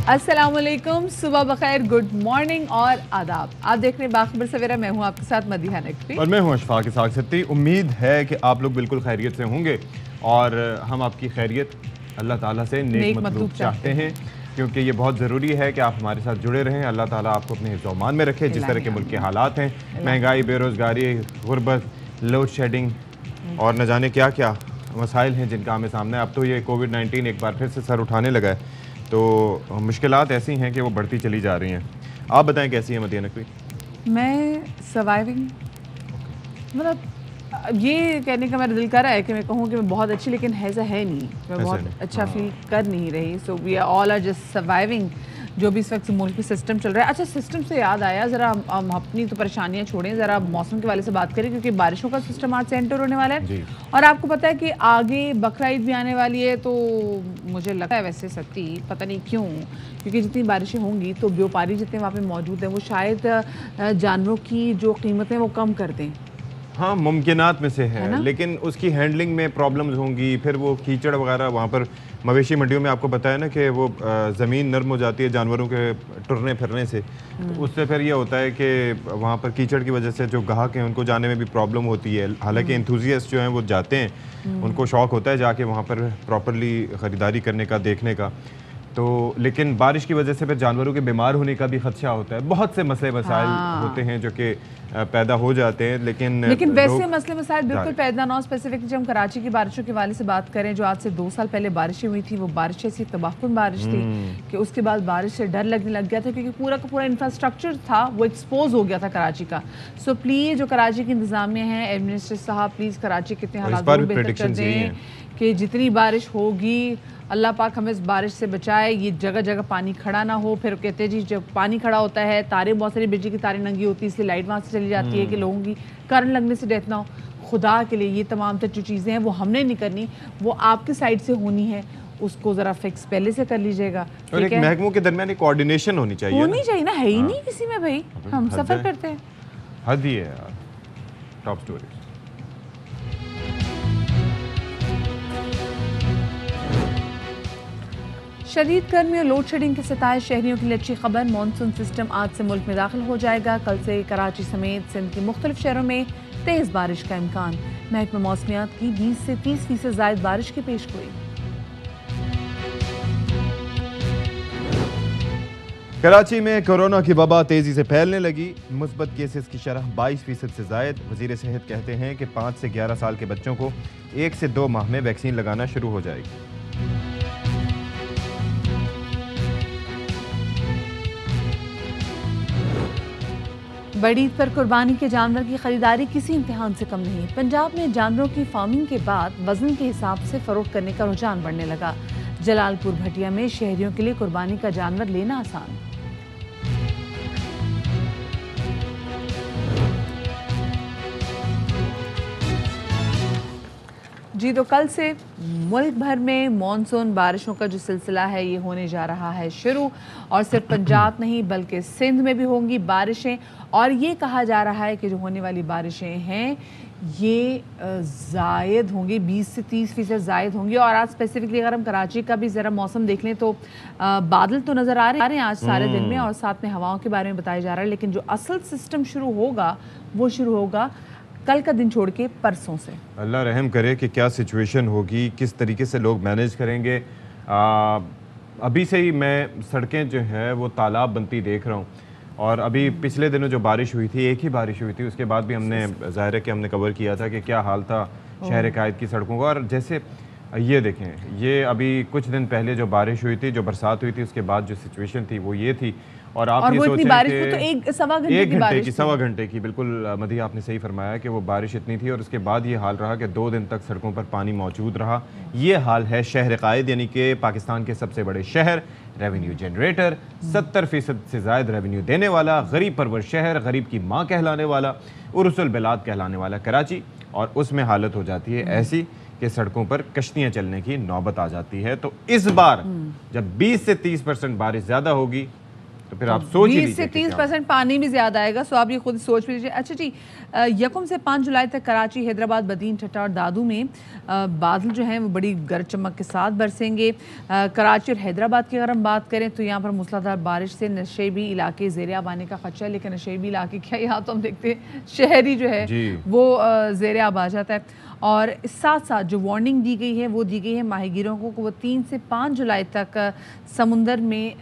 अस्सलामुअलैकुम, सुबह बखैर, good morning और आदाब। आप देख रहे हैं बाखबर सवेरा। मैं हूं आपके साथ मदीहा नकवी और मैं हूं अशफाक इसाक सिद्दीकी। उम्मीद है कि आप लोग बिल्कुल खैरियत से होंगे और हम आपकी खैरियत अल्लाह ताला से नेक मतलूब चाहते हैं, क्योंकि ये बहुत ज़रूरी है कि आप हमारे साथ जुड़े रहें। अल्लाह ताला आपको अपने हिफ्ज़-ओ-अमान में रखे। जिस तरह के मुल्क के हालात हैं, महंगाई, बेरोज़गारी, गुर्बत, लोड शेडिंग और न जाने क्या क्या मसाइल हैं जिनका हमें सामना है। अब तो ये कोविड-19 एक बार फिर से सर उठाने लगा है, तो मुश्किलात ऐसी हैं कि वो बढ़ती चली जा रही हैं। आप बताएं कैसी है मदीहा नकवी? मैं सर्वाइविंग, मतलब ये कहने का मेरा दिल कर रहा है कि मैं कहूँ कि मैं बहुत अच्छी, लेकिन ऐसा है नहीं। मैं बहुत अच्छा फील कर नहीं रही। So we are all are just surviving, जो भी इस वक्त मुल्क में सिस्टम चल रहा है। अच्छा, सिस्टम से याद आया, ज़रा हम अपनी तो परेशानियां छोड़ें, ज़रा मौसम के वाले से बात करें, क्योंकि बारिशों का सिस्टम आज से एंटर होने वाला है। और आपको पता है कि आगे बकरा ईद भी आने वाली है, तो मुझे लगता है, वैसे सत्ती पता नहीं क्यों, क्योंकि जितनी बारिशें होंगी तो व्यापारी जितने वहाँ पे मौजूद हैं वो शायद जानवरों की जो कीमतें वो कम कर दें। हाँ, मुमकिनात में से है, लेकिन उसकी हैंडलिंग में प्रॉब्लम्स होंगी। फिर वो कीचड़ वगैरह वहाँ पर मवेशी मंडियों में आपको पता है ना कि वो ज़मीन नरम हो जाती है जानवरों के टुरने फिरने से, तो उससे फिर ये होता है कि वहाँ पर कीचड़ की वजह से जो ग्राहक हैं उनको जाने में भी प्रॉब्लम होती है। हालांकि एंथुजियास्ट जो हैं वो जाते हैं, उनको शौक़ होता है जाके वहाँ पर प्रॉपरली ख़रीदारी करने का, देखने का। तो लेकिन बारिश की वजह से फिर जानवरों के बीमार होने का भी खदशा होता है। बहुत से मसले मसाइल होते हैं जो कि पैदा हो जाते हैं, लेकिन वैसे मसले मसाइल बिल्कुल पैदा ना हो। स्पेसिफिकली जब हम कराची की बारिशों के वाले से बात करें, जो आज से 2 साल पहले बारिशें हुई थी, वो बारिश ऐसी तबाहकुन बारिश थी कि उसके बाद बारिश से डर लगने लग गया था, क्योंकि पूरा का पूरा इंफ्रास्ट्रक्चर था वो एक्सपोज हो गया था कराची का। सो प्लीज़ जो कराची की इंतजामिया है, एडमिनिस्ट्रेटर साहब, प्लीज़ कराची के हालात बेहतर कर दें कि जितनी बारिश होगी, अल्लाह पाक हमें इस बारिश से बचाए, ये जगह जगह पानी खड़ा ना हो। फिर कहते हैं जी, जब पानी खड़ा होता है, तारे, बहुत सारी बिजली की तारें नंगी होती है, इसलिए लाइट वहाँ से चली जाती है कि लोगों की करंट लगने से डेथ ना हो। खुदा के लिए ये तमाम जो चीज़ें हैं वो हमने नहीं करनी, वो आपकी साइड से होनी है। उसको ज़रा फिक्स पहले से कर लीजिएगा। और एक महकमों के दरमियान एक कोऑर्डिनेशन होनी चाहिए ना, है ही नहीं किसी में भाई। हम सफ़र करते हैं, हद ही है यार। Top story. शदीद गर्मी और लोड शेडिंग के सताए शहरियों के लिए अच्छी खबर। मानसून सिस्टम आज से मुल्क में दाखिल हो जाएगा। कल से कराची समेत सिंध के मुख्तलिफ शहरों में तेज़ बारिश का इम्कान। महकमा मौसमियात की 20 से 30% ज़ायद बारिश की पेशगोई। कराची में कोरोना की वबा तेज़ी से फैलने लगी। मुस्बत केसेस की शरह 22% से ज़ायद। वज़ीर सेहत कहते हैं कि 5 से 11 साल के बच्चों को 1 से 2 माह में वैक्सीन लगाना शुरू हो जाएगी। बड़ी ईद पर कुर्बानी के जानवर की खरीदारी किसी इम्तिहान से कम नहीं। पंजाब में जानवरों की फार्मिंग के बाद वजन के हिसाब से फरोख्त करने का रुझान बढ़ने लगा। जलालपुर भटिया में शहरियों के लिए कुर्बानी का जानवर लेना आसान। जी, तो कल से मुल्क भर में मॉनसून बारिशों का जो सिलसिला है ये होने जा रहा है शुरू। और सिर्फ पंजाब नहीं बल्कि सिंध में भी होंगी बारिशें। और ये कहा जा रहा है कि जो होने वाली बारिशें हैं ये ज़ायद होंगी, 20 से 30% ज़ायद होंगी। और आज स्पेसिफिकली अगर हम कराची का भी ज़रा मौसम देख लें तो बादल तो नज़र आ रहे हैं आज सारे दिन में, और साथ में हवाओं के बारे में बताया जा रहा है। लेकिन जो असल सिस्टम शुरू होगा वो शुरू होगा कल का दिन छोड़ के परसों से। अल्लाह रहम करे कि क्या सिचुएशन होगी, किस तरीके से लोग मैनेज करेंगे। अभी से ही मैं सड़कें जो है वो तालाब बनती देख रहा हूँ। और अभी पिछले दिनों जो बारिश हुई थी, एक ही बारिश हुई थी, उसके बाद भी हमने ज़ाहिर है कि हमने कवर किया था कि क्या हाल था शहर कायद की सड़कों का। और जैसे ये देखें, ये अभी कुछ दिन पहले जो बारिश हुई थी, जो बरसात हुई थी, उसके बाद जो सिचुएशन थी वो ये थी। और आप ये सोचें कि सवा घंटे की बिल्कुल मदीहा आपने सही फरमाया कि वो बारिश इतनी थी। और उसके बाद ये हाल रहा कि 2 दिन तक सड़कों पर पानी मौजूद रहा। ये हाल है शहर कायद, यानी कि पाकिस्तान के सबसे बड़े शहर, रेवेन्यू जनरेटर, 70% से ज़ायद रेवेन्यू देने वाला, गरीब परवर शहर, गरीब की माँ कहलाने वाला, उर्सुल बिलाद कहलाने वाला कराची। और उसमें हालत हो जाती है ऐसी कि सड़कों पर कश्तियाँ चलने की नौबत आ जाती है। तो इस बार जब 20 से 30% बारिश ज़्यादा होगी तो तो फिर आप सोच ही 20 से लीजिए 30% पानी भी ज़्यादा आएगा, सो आप ये खुद सोच भी लीजिए। अच्छा जी, यकम से 5 जुलाई तक कराची, हैदराबाद, बदीन, ठट्टा और दादू में बादल जो हैं वो बड़ी गरज चमक के साथ बरसेंगे। कराची और हैदराबाद की अगर हम बात करें तो यहाँ पर मूसलाधार बारिश से नशेबी इलाके ज़ेर-ए-आब आने का खदशा है, लेकिन नशेबी इलाके क्या, यहाँ तो हम देखते हैं शहरी जो है वो ज़ेर-ए-आब आ जाता है। और साथ साथ जो वार्निंग दी गई है वो दी गई है माहिगीरों को कि वो 3 से 5 जुलाई तक समुंदर में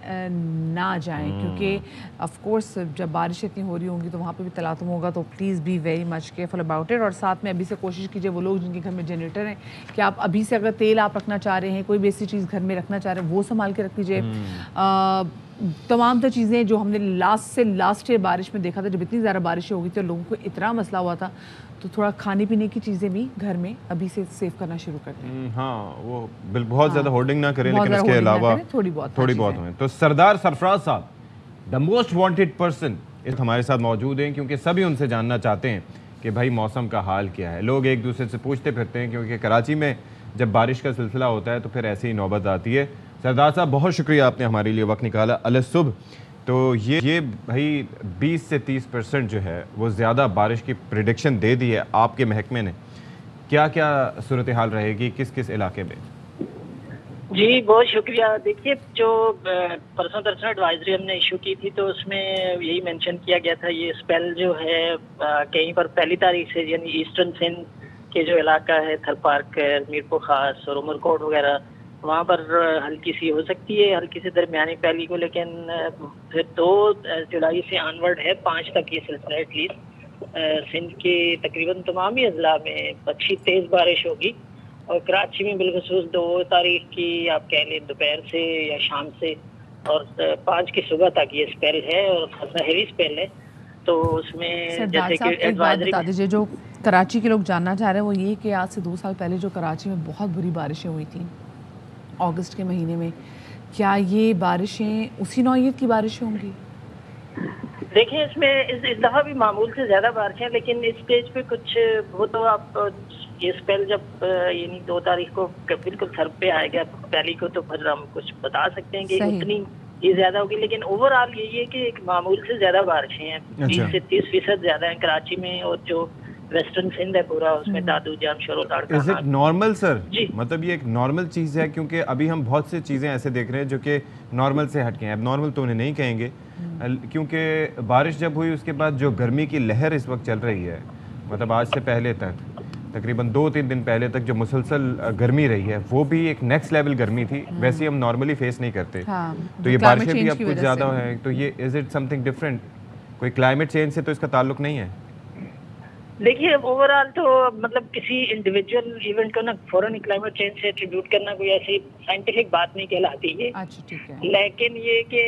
ना जाएं, क्योंकि ऑफ कोर्स जब बारिश इतनी हो रही होंगी तो वहाँ पे भी तलातुम होगा, तो please be very much careful about it. और साथ में अभी से कोशिश कीजिए, वो लोग जिनके घर में जनरेटर हैं, कि आप अभी से अगर तेल आप रखना चाह रहे हैं, कोई भी ऐसी चीज़ घर में रखना चाह रहे हैं, वो संभाल के रख लीजिए। तमाम तो चीज़ें जो हमने लास्ट ईयर बारिश में देखा था, जब इतनी ज़्यादा बारिश हो गई थी और लोगों को इतना मसला हुआ था, तो थोड़ा खाने पीने की चीज़ें भी घर में अभी से सेव करना शुरू कर दें। हाँ, वो बहुत ज़्यादा होर्डिंग ना करें, लेकिन उसके अलावा थोड़ी बहुत हों। तो सरदार सरफराज साहब, द मोस्ट वांटेड पर्सन, हमारे साथ मौजूद हैं, क्योंकि सभी उनसे जानना चाहते हैं कि भाई मौसम का हाल क्या है। लोग एक दूसरे से पूछते फिरते हैं, क्योंकि कराची में जब बारिश का सिलसिला होता है तो फिर ऐसी ही नौबत आती है। सरदार साहब, बहुत शुक्रिया, आपने हमारे लिए वक्त निकाला अल सुबह। तो ये भाई 20 से 30% जो है वो ज़्यादा बारिश की प्रिडिक्शन दे दी है आपके महकमे ने। क्या क्या सूरत हाल रहेगी किस किस इलाके में? जी बहुत शुक्रिया। देखिए, जो परसों तरसों एडवाइजरी हमने इशू की थी तो उसमें यही मेंशन किया गया था, ये स्पेल जो है कहीं पर 1 तारीख से, यानी ईस्टर्न सिंध के जो इलाका है, थल पार्क, मीरपुर खास और उमरकोट वगैरह, वहाँ पर हल्की सी हो सकती है, हल्की से दरमियानी पहली को, लेकिन फिर 2 जुलाई से ऑनवर्ड है 5 तक ये सिलसिला एटलीस्ट सिंध के तकरीबन तमाम ही अजला में अच्छी तेज़ बारिश होगी। और कराची में बिलखसूस 2 तारीख की आप कह लें दोपहर से या शाम से और 5 की सुबह तक ये स्पेल है और खासा हेवी स्पेल है। तो उसमें जैसे कि एक बात बता दीजिए, जो कराची के लोग जानना चाह रहे हैं वो ये कि आज से 2 साल पहले जो कराची में बहुत बुरी बारिशें हुई थी अगस्त के महीने में, क्या ये बारिशें उसी नौइयत की बारिशें होंगी? देखिए, इसमें इस दफ़ा भी मामूल से ज़्यादा बारिशें, लेकिन इस स्टेज पे कुछ वो तो आप ये स्पेल जब यानी 2 तारीख को बिल्कुल सर पे आएगा पहली को, तो फिर हम कुछ बता सकते हैं कि उतनी ये ज़्यादा होगी। लेकिन ओवरऑल यही है कि एक मामूल से ज़्यादा बारिशें हैं। 20 से 30% ज़्यादा है कराची में, और जो वेस्टर्न सिंध है पूरा, उसमें दादू जाम शोर ताड़का। Is it normal sir? मतलब ये एक नॉर्मल चीज़ है? क्योंकि अभी हम बहुत सी चीज़ें ऐसे देख रहे हैं जो कि नॉर्मल से हटके हैं। अब नॉर्मल तो उन्हें नहीं कहेंगे, क्योंकि बारिश जब हुई उसके बाद जो गर्मी की लहर इस वक्त चल रही है, मतलब आज से पहले तक तकरीबन 2-3 दिन पहले तक जो मुसलसल गर्मी रही है, वो भी एक नेक्स्ट लेवल गर्मी थी। वैसे हम नॉर्मली फेस नहीं करते। तो ये बारिशें भी अब कुछ ज़्यादा है, तो ये इज इट समथिंग डिफरेंट? कोई क्लाइमेट चेंज से तो इसका ताल्लुक नहीं है? देखिए, ओवरऑल तो मतलब किसी इंडिविजुअल इवेंट को ना फौरन क्लाइमेट चेंज से एट्रीब्यूट करना कोई ऐसी साइंटिफिक बात नहीं कहलाती है। अच्छा, ठीक है। लेकिन ये कि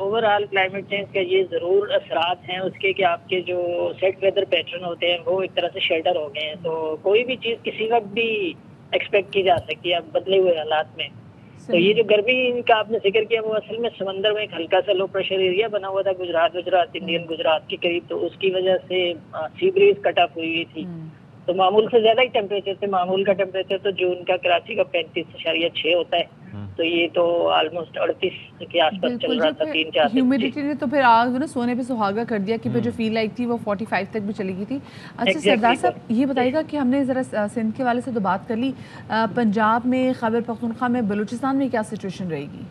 ओवरऑल क्लाइमेट चेंज का ये ज़रूर असरात हैं उसके कि आपके जो सेट वेदर पैटर्न होते हैं वो एक तरह से शेल्टर हो गए हैं। तो कोई भी चीज़ किसी वक्त भी एक्सपेक्ट की जा सकती है अब बदले हुए हालात में। तो ये जो गर्मी का आपने जिक्र किया, वो असल में समंदर में एक हल्का सा लो प्रेशर एरिया बना हुआ था गुजरात इंडियन गुजरात के करीब, तो उसकी वजह से सी ब्रीज कट ऑफ हुई थी। तो मामूल से ज्यादा ही टेम्परेचर थे। मामूल का टेम्परेचर तो जून का कराची का 35.6 होता है, तो ये तो ऑलमोस्ट 38 के आसपास चल रहा था 3-4 दिन। ह्यूमिडिटी ने तो फिर आग ना सोने पे सुहागा कर दिया कि फिर जो फील लाइक थी वो 45 तक भी चली गई थी। अच्छा सरदार साहब, ये बताइएगा कि हमने ज़रा सिंध के वाले से तो बात कर ली, पंजाब में, खैबर पख्तूनख्वा में, बलूचिस्तान में क्या सिचुएशन रहेगी?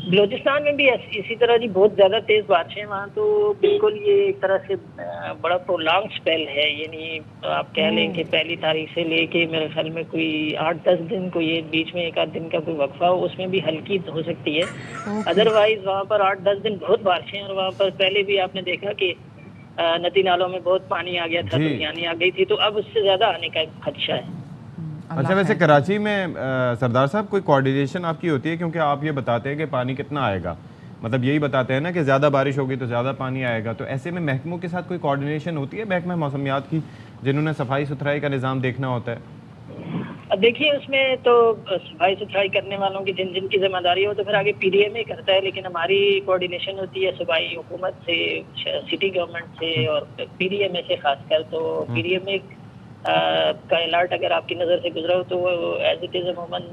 बलूचिस्तान में भी इसी तरह जी बहुत ज़्यादा तेज़ बारिशें हैं वहाँ। तो बिल्कुल ये एक तरह से बड़ा प्रोलॉन्ग स्पेल है, यानी आप कह लें कि 1 तारीख से लेके मेरे ख्याल में कोई 8-10 दिन को, ये बीच में 1 आध दिन का कोई वक्फा हो, उसमें भी हल्की हो सकती है। अदरवाइज वहाँ पर 8-10 दिन बहुत बारिशें हैं। और वहाँ पर पहले भी आपने देखा कि नदी नालों में बहुत पानी आ गया था, यानी आ गई थी, तो अब उससे ज़्यादा आने का खदशा है। अच्छा, वैसे कराची में सरदार साहब कोई कोऑर्डिनेशन आपकी होती है? क्योंकि आप ये बताते हैं कि पानी कितना आएगा, मतलब यही बताते हैं ना कि ज़्यादा बारिश होगी तो ज़्यादा पानी आएगा, तो ऐसे में महकमों के साथ कोई कोऑर्डिनेशन होती है, महकमा मौसमियात की, जिन्होंने सफाई सुथराई का निज़ाम देखना होता है? देखिए, उसमें तो सफाई सुथराई करने वालों की जिनकी जिम्मेदारी हो तो फिर आगे PDM ही करता है, लेकिन हमारी कोऑर्डिनेशन होती है सूबाई हुकूमत से, सिटी गवर्नमेंट से और PDM से खासकर। तो PDM एक का अलर्ट अगर आपकी नज़र से गुजरा हो तो वो एज इट इज़ अमूमन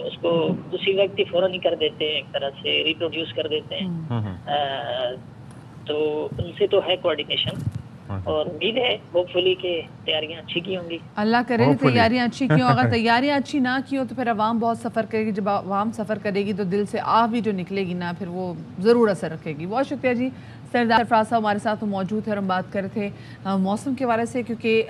उसको दूसरी व्यक्ति फ़ौरन ही कर देते हैं, एक तरह से रिप्रोड्यूस कर देते हैं। तो उनसे तो है कोऑर्डिनेशन और उम्मीद है होपफुली कि तैयारियां अच्छी की होंगी। अल्लाह करे तैयारियां अच्छी की हों। अगर तैयारियां अच्छी ना की हो तो फिर आवाम बहुत सफ़र करेगी। जब आवाम सफ़र करेगी तो दिल से आह भी जो निकलेगी ना, फिर वो ज़रूर असर रखेगी। बहुत शुक्रिया जी। सरदार सरफराज साहब हमारे साथ मौजूद है और हम बात कर रहे थे मौसम के बारे से, क्योंकि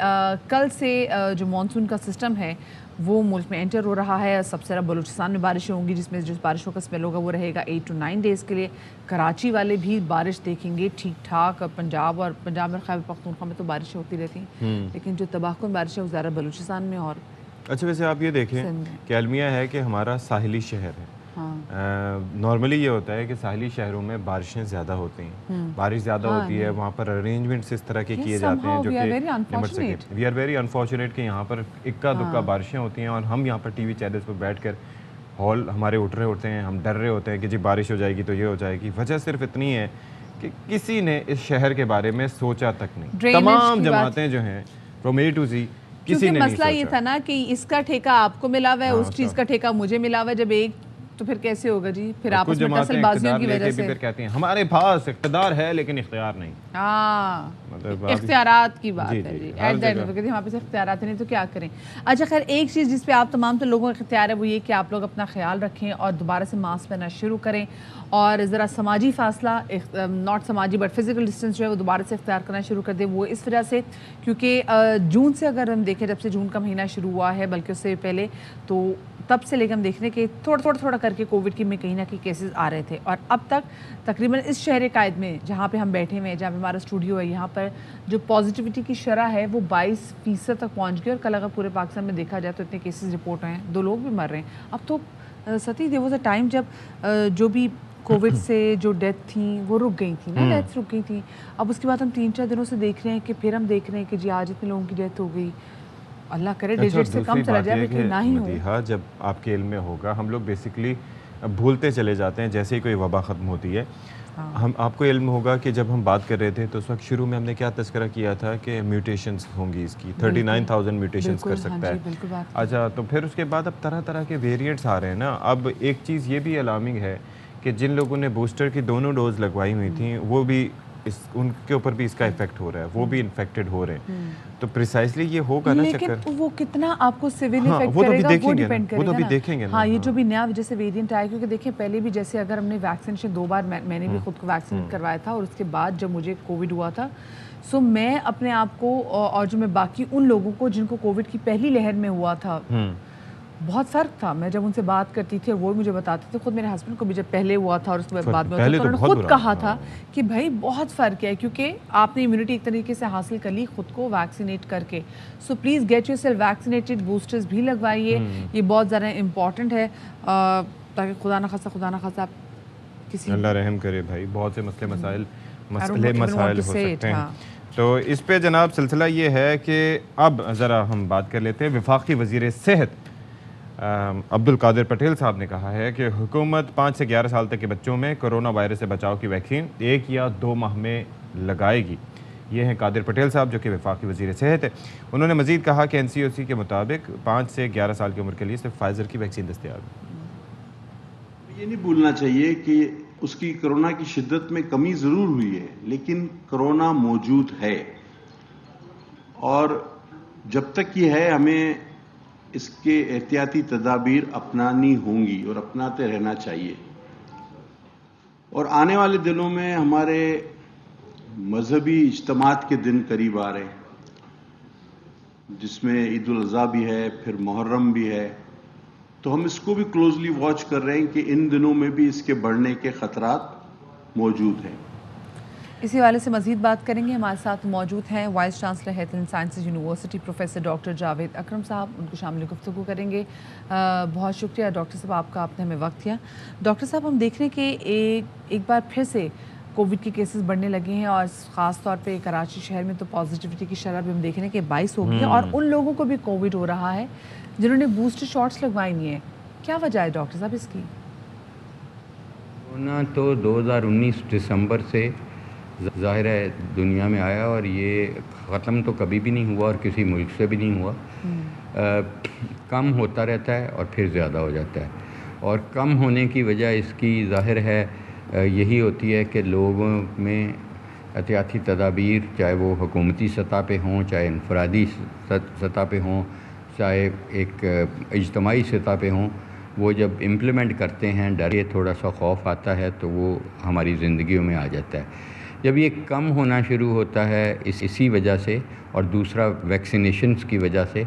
कल से जो मानसून का सिस्टम है वो मुल्क में एंटर हो रहा है। सबसे ज़्यादा बलूचिस्तान में बारिशें होंगी, जिसमें जिस बारिशों का स्पेल होगा वो रहेगा 8 to 9 डेज़ के लिए। कराची वाले भी बारिश देखेंगे ठीक ठाक। पंजाब में खैबर पख्तूनख्वा में तो बारिशें होती रहती हैं, लेकिन जो तबाहकुन बारिश है वो ज़्यादा बलूचिस्तान में। और अच्छा, वैसे आप ये देखें कि अलमिया है कि हमारा साहिली शहर है। नॉर्मली ये होता है कि साहिली शहरों में बारिशें ज़्यादा होती हैं, बारिश ज़्यादा होती है, वहाँ पर अरेंजमेंट्स इस तरह के किए जाते हैं जो कि निमट सके। वी आर वेरी अनफॉर्चुनेट कि यहाँ पर इक्का दुक्का बारिशें होती हैं और हम यहाँ पर टीवी चैनल्स पर बैठ कर हॉल हमारे उठ रहे होते हैं, हम डर रहे होते हैं कि जी बारिश हो जाएगी तो ये हो जाएगी। वजह सिर्फ इतनी है कि किसी ने इस शहर के बारे में सोचा तक नहीं। तमाम जमातें जो हैं फ्रॉम ए टू ज़ी, किसी ने मसला ये था ना कि इसका ठेका आपको मिला हुआ है, उस चीज़ का ठेका मुझे मिला हुआ है। जब एक तो फिर कैसे होगा जी? फिर आपस में टसलबाजियों की वजह से फिर कहते हैं हमारे पास इख्तियार है लेकिन इख्तियार नहीं। हाँ, मतलब इख्तियारात की बात है जी। एट दैट कहते हमारे पास इख्तियारात नहीं तो क्या करें। अच्छा खैर, एक चीज़ जिस पे आप तमाम तो लोगों का इख्तियार है वो ये कि आप लोग अपना ख्याल रखें और दोबारा से मास्क पहनना शुरू करें और ज़रा समाजी फासला, नॉट समाजी बट फिजिकल डिस्टेंस जो है वो दोबारा से इख्तियार करना शुरू कर दें। वो इस वजह से क्योंकि जून से अगर हम देखें, जब से जून का महीना शुरू हुआ है, बल्कि उससे पहले, तो तब से लेकर हम देख रहे हैं कि थोड़ा करके कोविड के में कहीं ना कहीं केसेस आ रहे थे। और अब तक तकरीबन इस शहर कायद में जहाँ पे हम बैठे हुए हैं, जहाँ पे हमारा स्टूडियो है, यहाँ पर जो पॉजिटिविटी की शरह है वो 22% तक पहुँच गई। और कल अगर पूरे पाकिस्तान में देखा जाए तो इतने केसेस रिपोर्ट हुए हैं, 2 लोग भी मर रहे हैं। अब तो सती देयर वाज अ टाइम जब जो भी कोविड से जो डेथ थी वो रुक गई थी ना, डेथ रुक गई थी। अब उसके बाद हम 3-4 दिनों से देख रहे हैं कि फिर हम देख रहे हैं कि जी आज इतने लोगों की डेथ हो गई। अल्लाह करे डिजिट से कम चला जाए, लेकिन ना ही हो। जब आपके इल्म में होगा, हम लोग बेसिकली भूलते चले जाते हैं जैसे ही कोई वबा ख़त्म होती है। हम आपको इल्म होगा कि जब हम बात कर रहे थे तो उस वक्त शुरू में हमने क्या तज़किरा किया था कि म्यूटेशंस होंगी, इसकी 39,000 म्यूटेशंस कर सकता है। अच्छा, तो फिर उसके बाद अब तरह तरह के वेरिएंट्स आ रहे हैं ना। अब एक चीज़ ये भी अलार्मिंग है कि जिन लोगों ने बूस्टर की दोनों डोज लगवाई हुई थी वो भी उनके ऊपर भी इसका इफेक्ट हो रहा है, वो भी इन्फेक्टेड हो रहे हैं। तो प्रिसाइसली ये होगा ना चक्कर। लेकिन वो कितना आपको सिविल इफेक्ट करेगा वो डिपेंड करेगा। वो तो भी देखेंगे ना। हाँ, ये जो भी नया जैसे वेरिएंट आया, क्योंकि देखिए पहले भी जैसे अगर हमने वैक्सीनेशन 2 बार मैंने भी खुद को वैक्सीनेट करवाया था और उसके बाद जब मुझे कोविड हुआ था, सो मैं अपने आप को और जो मैं बाकी उन लोगों को जिनको कोविड की पहली लहर में हुआ था, बहुत फ़र्क था। मैं जब उनसे बात करती थी और वो मुझे बताते थे, खुद मेरे हस्बैंड को भी जब पहले हुआ था और उसके बाद में उन्होंने खुद कहा था कि भाई बहुत फ़र्क है, क्योंकि आपने इम्यूनिटी एक तरीके से हासिल कर ली खुद को वैक्सीनेट करके। So please get yourself vaccinated, boosters भी लगवाइए, ये बहुत ज़्यादा इम्पॉर्टेंट है ताकि खुदा न खासा आप किसी, अल्लाह रहम करे भाई, बहुत से मसाइल हो सकते हैं। तो इस पे जनाब सिलसिला ये है कि अब ज़रा हम बात कर लेते हैं। वफाकी वज़ीर सेहत अब्दुल कादिर पटेल साहब ने कहा है कि हुकूमत 5 से 11 साल तक के बच्चों में कोरोना वायरस से बचाव की वैक्सीन 1 या 2 माह में लगाएगी। ये हैं कादिर पटेल साहब जो कि वफाकी वज़ीर सेहत है। उन्होंने मज़ीद कहा कि NCOC के मुताबिक 5 से 11 साल की उम्र के लिए सिर्फ फाइज़र की वैक्सीन दस्तयाब है। ये नहीं भूलना चाहिए कि उसकी कोरोना की शिद्दत में कमी ज़रूर हुई है, लेकिन कोरोना मौजूद है और जब तक ये है हमें इसके एहतियाती तदाबीर अपनानी होंगी और अपनाते रहना चाहिए। और आने वाले दिनों में हमारे मजहबी इज्तिमात के दिन करीब आ रहे हैं, जिसमें ईद उल अज़हा भी है, फिर मुहर्रम भी है। तो हम इसको भी क्लोजली वॉच कर रहे हैं कि इन दिनों में भी इसके बढ़ने के खतरात मौजूद हैं। इसी वाले से मज़ीद बात करेंगे। हमारे साथ मौजूद हैं vice chancellor health and sciences university professor doctor Javed Akram साहब, उनको शामिल गुफ्तगू करेंगे। बहुत शुक्रिया डॉक्टर साहब आपका, आपने हमें वक्त दिया। डॉक्टर साहब, हम देख रहे हैं कि एक बार फिर से कोविड के केसेस बढ़ने लगे हैं और ख़ास तौर पे कराची शहर में तो पॉजिटिविटी की शरह भी हम देख रहे हैं कि 22 हो गई है और उन लोगों को भी कोविड हो रहा है जिन्होंने बूस्टर शॉट्स लगवाई नहीं है। क्या वजह है डॉक्टर साहब इसकी? कोरोना तो 2019 दिसंबर से ज़ाहिर है दुनिया में आया और ये ख़त्म तो कभी भी नहीं हुआ और किसी मुल्क से भी नहीं हुआ। कम होता रहता है और फिर ज़्यादा हो जाता है, और कम होने की वजह इसकी ज़ाहिर है यही होती है कि लोगों में एहतियाती तदाबीर, चाहे वो हुकूमती सतह पे हों, चाहे इनफरादी सतह पे हों, चाहे एक इज्तमाही सतह पे हों, वो जब इम्प्लीमेंट करते हैं डर के थोड़ा सा खौफ आता है तो वो हमारी ज़िंदगियों में आ जाता है। जब ये कम होना शुरू होता है इसी वजह से और दूसरा वैक्सीनेशंस की वजह से,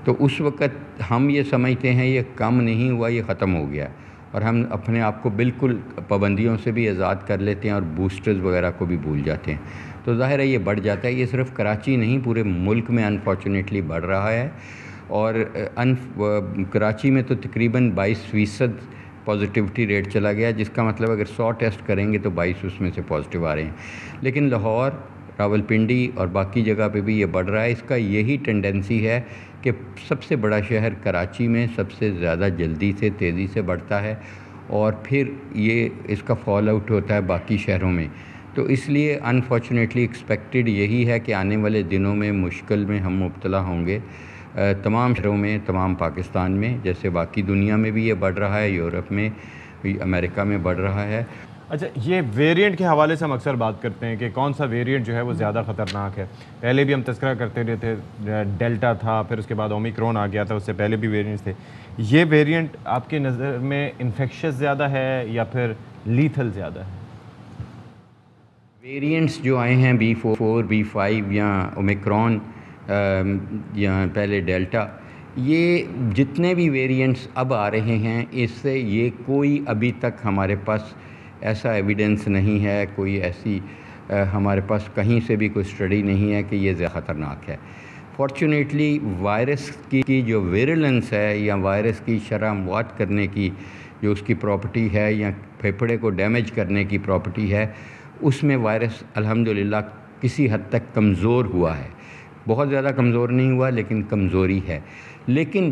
तो उस वक़्त हम ये समझते हैं ये कम नहीं हुआ, ये ख़त्म हो गया, और हम अपने आप को बिल्कुल पाबंदियों से भी आज़ाद कर लेते हैं और बूस्टर्स वगैरह को भी भूल जाते हैं। तो ज़ाहिर है ये बढ़ जाता है। ये सिर्फ कराची नहीं, पूरे मुल्क में अनफॉर्चुनेटली बढ़ रहा है। और कराची में तो तकरीबन 22% पॉजिटिविटी रेट चला गया, जिसका मतलब अगर 100 टेस्ट करेंगे तो 22 उसमें से पॉजिटिव आ रहे हैं। लेकिन लाहौर, रावलपिंडी और बाकी जगह पे भी ये बढ़ रहा है। इसका यही टेंडेंसी है कि सबसे बड़ा शहर कराची में सबसे ज़्यादा जल्दी से तेज़ी से बढ़ता है और फिर ये इसका फॉल आउट होता है बाकी शहरों में। तो इसलिए अनफॉर्चुनेटली एक्सपेक्टेड यही है कि आने वाले दिनों में मुश्किल में हम मुब्तला होंगे तमाम शहरों में, तमाम पाकिस्तान में, जैसे बाकी दुनिया में भी ये बढ़ रहा है, यूरोप में, अमेरिका में बढ़ रहा है। अच्छा, ये वेरिएंट के हवाले से हम अक्सर बात करते हैं कि कौन सा वेरिएंट जो है वो ज़्यादा ख़तरनाक है। पहले भी हम तज़किरा करते रहे थे, डेल्टा था, फिर उसके बाद ओमिक्रॉन आ गया था, उससे पहले भी वेरिएंट्स थे। ये वेरिएंट आपकी नज़र में इन्फेक्शस ज़्यादा है या फिर लीथल ज़्यादा है? वेरिएंट्स जो आए हैं B4, B5 या ओमिक्रॉन या पहले डेल्टा, ये जितने भी वेरिएंट्स अब आ रहे हैं, इससे ये कोई अभी तक हमारे पास ऐसा एविडेंस नहीं है, कोई ऐसी हमारे पास कहीं से भी कोई स्टडी नहीं है कि ये ज़्यादा ख़तरनाक है। फॉर्चुनेटली वायरस की जो विरुलेंस है या वायरस की शरह मौत करने की जो उसकी प्रॉपर्टी है या फेफड़े को डैमेज करने की प्रॉपर्टी है, उसमें वायरस अल्हम्दुलिल्लाह किसी हद तक कमज़ोर हुआ है। बहुत ज़्यादा कमज़ोर नहीं हुआ, लेकिन कमज़ोरी है। लेकिन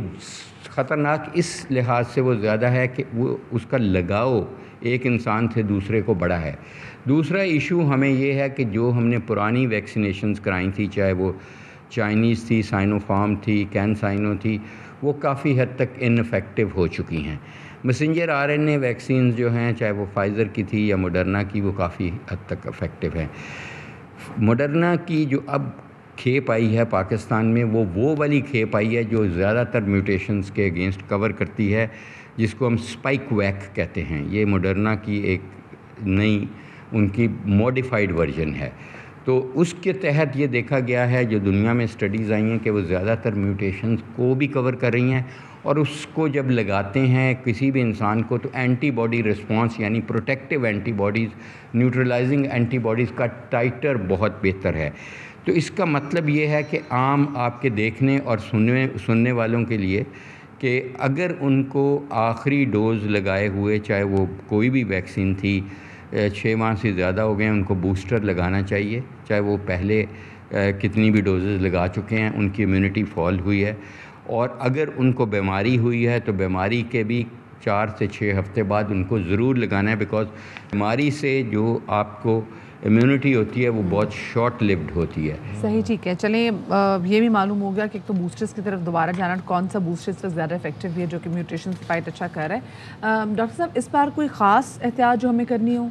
ख़तरनाक इस लिहाज से वो ज़्यादा है कि वो उसका लगाव एक इंसान से दूसरे को बड़ा है। दूसरा इशू हमें ये है कि जो हमने पुरानी वैक्सीनेशंस कराई थी, चाहे वो चाइनीज़ थी, साइनोफार्म थी, कैनसाइनो थी, वो काफ़ी हद तक इनफेक्टिव हो चुकी हैं। मैसेंजर आरएनए वैक्सीन जो हैं, चाहे वो फाइज़र की थी या मॉडर्ना की, वो काफ़ी हद तक इफ़ेक्टिव हैं। मॉडर्ना की जो अब खेप आई है पाकिस्तान में, वो वाली खेप आई है जो ज़्यादातर म्यूटेशंस के अगेंस्ट कवर करती है, जिसको हम स्पाइक वैक कहते हैं। ये मॉडर्ना की एक नई उनकी मॉडिफाइड वर्जन है। तो उसके तहत ये देखा गया है, जो दुनिया में स्टडीज़ आई हैं, कि वो ज़्यादातर म्यूटेशंस को भी कवर कर रही हैं, और उसको जब लगाते हैं किसी भी इंसान को, तो एंटीबॉडी रिस्पॉन्स यानी प्रोटेक्टिव एंटीबॉडीज़, न्यूट्रलाइजिंग एंटीबॉडीज़ का टाइटर बहुत बेहतर है। तो इसका मतलब ये है कि आम आपके देखने और सुनने वालों के लिए कि अगर उनको आखिरी डोज़ लगाए हुए, चाहे वो कोई भी वैक्सीन थी, 6 माह से ज़्यादा हो गए हैं, उनको बूस्टर लगाना चाहिए। चाहे वो पहले कितनी भी डोजेज़ लगा चुके हैं, उनकी इम्यूनिटी फॉल हुई है। और अगर उनको बीमारी हुई है तो बीमारी के भी 4 से 6 हफ्ते बाद उनको ज़रूर लगाना है, बिकॉज़ बीमारी से जो आपको इम्यूनिटी होती है वो बहुत शॉर्ट लिव्ड होती है। सही, ठीक है। चलें, ये भी मालूम हो गया कि एक तो बूस्टर्स की तरफ दोबारा जाना, कौन सा बूस्टर्स पर ज़्यादा इफेक्टिव है, जो कि म्यूटेशन की फाइट अच्छा कर रहा है। डॉक्टर साहब, इस बार कोई ख़ास एहतियात जो हमें करनी हो?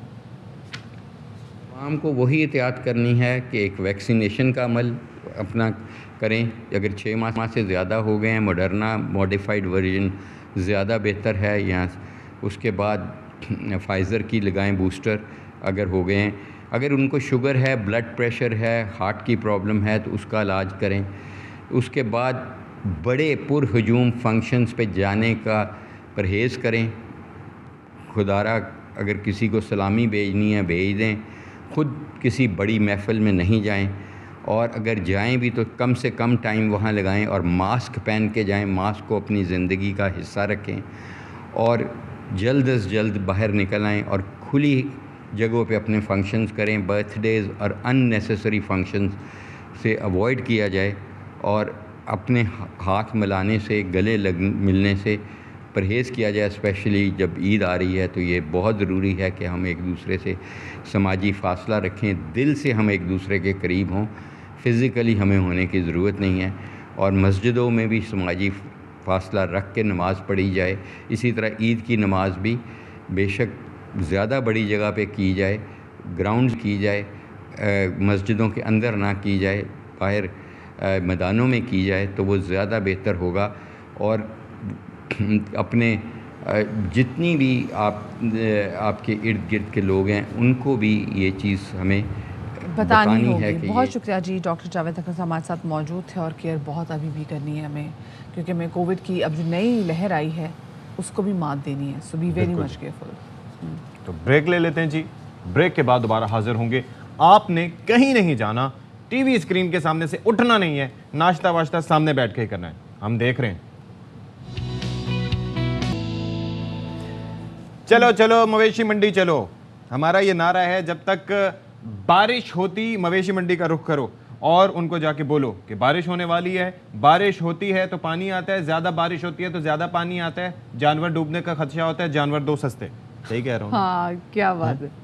आम को वही एहतियात करनी है कि एक वैक्सीनेशन का अमल अपना करें। अगर 6 माह से ज़्यादा हो गए हैं, मॉडर्ना मॉडिफाइड वर्जन ज़्यादा बेहतर है, या उसके बाद फाइज़र की लगाएं बूस्टर अगर हो गए हैं। अगर उनको शुगर है, ब्लड प्रेशर है, हार्ट की प्रॉब्लम है, तो उसका इलाज करें। उसके बाद बड़े पुरहजूम फंक्शंस पे जाने का परहेज़ करें। खुदारा अगर किसी को सलामी भेजनी है भेज दें, ख़ुद किसी बड़ी महफ़िल में नहीं जाएं, और अगर जाएं भी तो कम से कम टाइम वहाँ लगाएं और मास्क पहन के जाएं। मास्क को अपनी ज़िंदगी का हिस्सा रखें और जल्द अज़ जल्द बाहर निकल आएँ और खुली जगहों पे अपने फंक्शंस करें। बर्थडेज़ और अननेसेसरी फंक्शंस से अवॉइड किया जाए, और अपने हाथ मिलाने से, गले मिलने से परहेज़ किया जाए। स्पेशली जब ईद आ रही है तो ये बहुत ज़रूरी है कि हम एक दूसरे से समाजी फ़ासला रखें, दिल से हम एक दूसरे के करीब हों, फ़िज़िकली हमें होने की ज़रूरत नहीं है। और मस्जिदों में भी समाजी फ़ासला रख के नमाज़ पढ़ी जाए। इसी तरह ईद की नमाज़ भी बेशक ज़्यादा बड़ी जगह पे की जाए, ग्राउंड्स की जाए, मस्जिदों के अंदर ना की जाए, बाहर मैदानों में की जाए तो वो ज़्यादा बेहतर होगा। और अपने जितनी भी आपके इर्द गिर्द के लोग हैं उनको भी ये चीज़ हमें बतानी होगी। है कि बहुत शुक्रिया जी डॉक्टर जावेद अख्तर साहब हमारे साथ मौजूद थे। और केयर बहुत अभी भी करनी है हमें, क्योंकि हमें कोविड की अब जो नई लहर आई है उसको भी मात देनी है। सो बी वेरी मच केयरफुल। तो ब्रेक ले लेते हैं जी, ब्रेक के बाद दोबारा हाजिर होंगे। आपने कहीं नहीं जाना, टीवी स्क्रीन के सामने से उठना नहीं है, नाश्ता वाश्ता सामने बैठ के ही करना है। हम देख रहे हैं। चलो चलो मवेशी मंडी चलो, हमारा ये नारा है, जब तक बारिश होती मवेशी मंडी का रुख करो और उनको जाके बोलो कि बारिश होने वाली है। बारिश होती है तो पानी आता है, ज्यादा बारिश होती है तो ज्यादा पानी आता है, जानवर डूबने का खदशा होता है, जानवर दो सस्ते। सही कह रहा हूँ? हाँ, क्या बात है।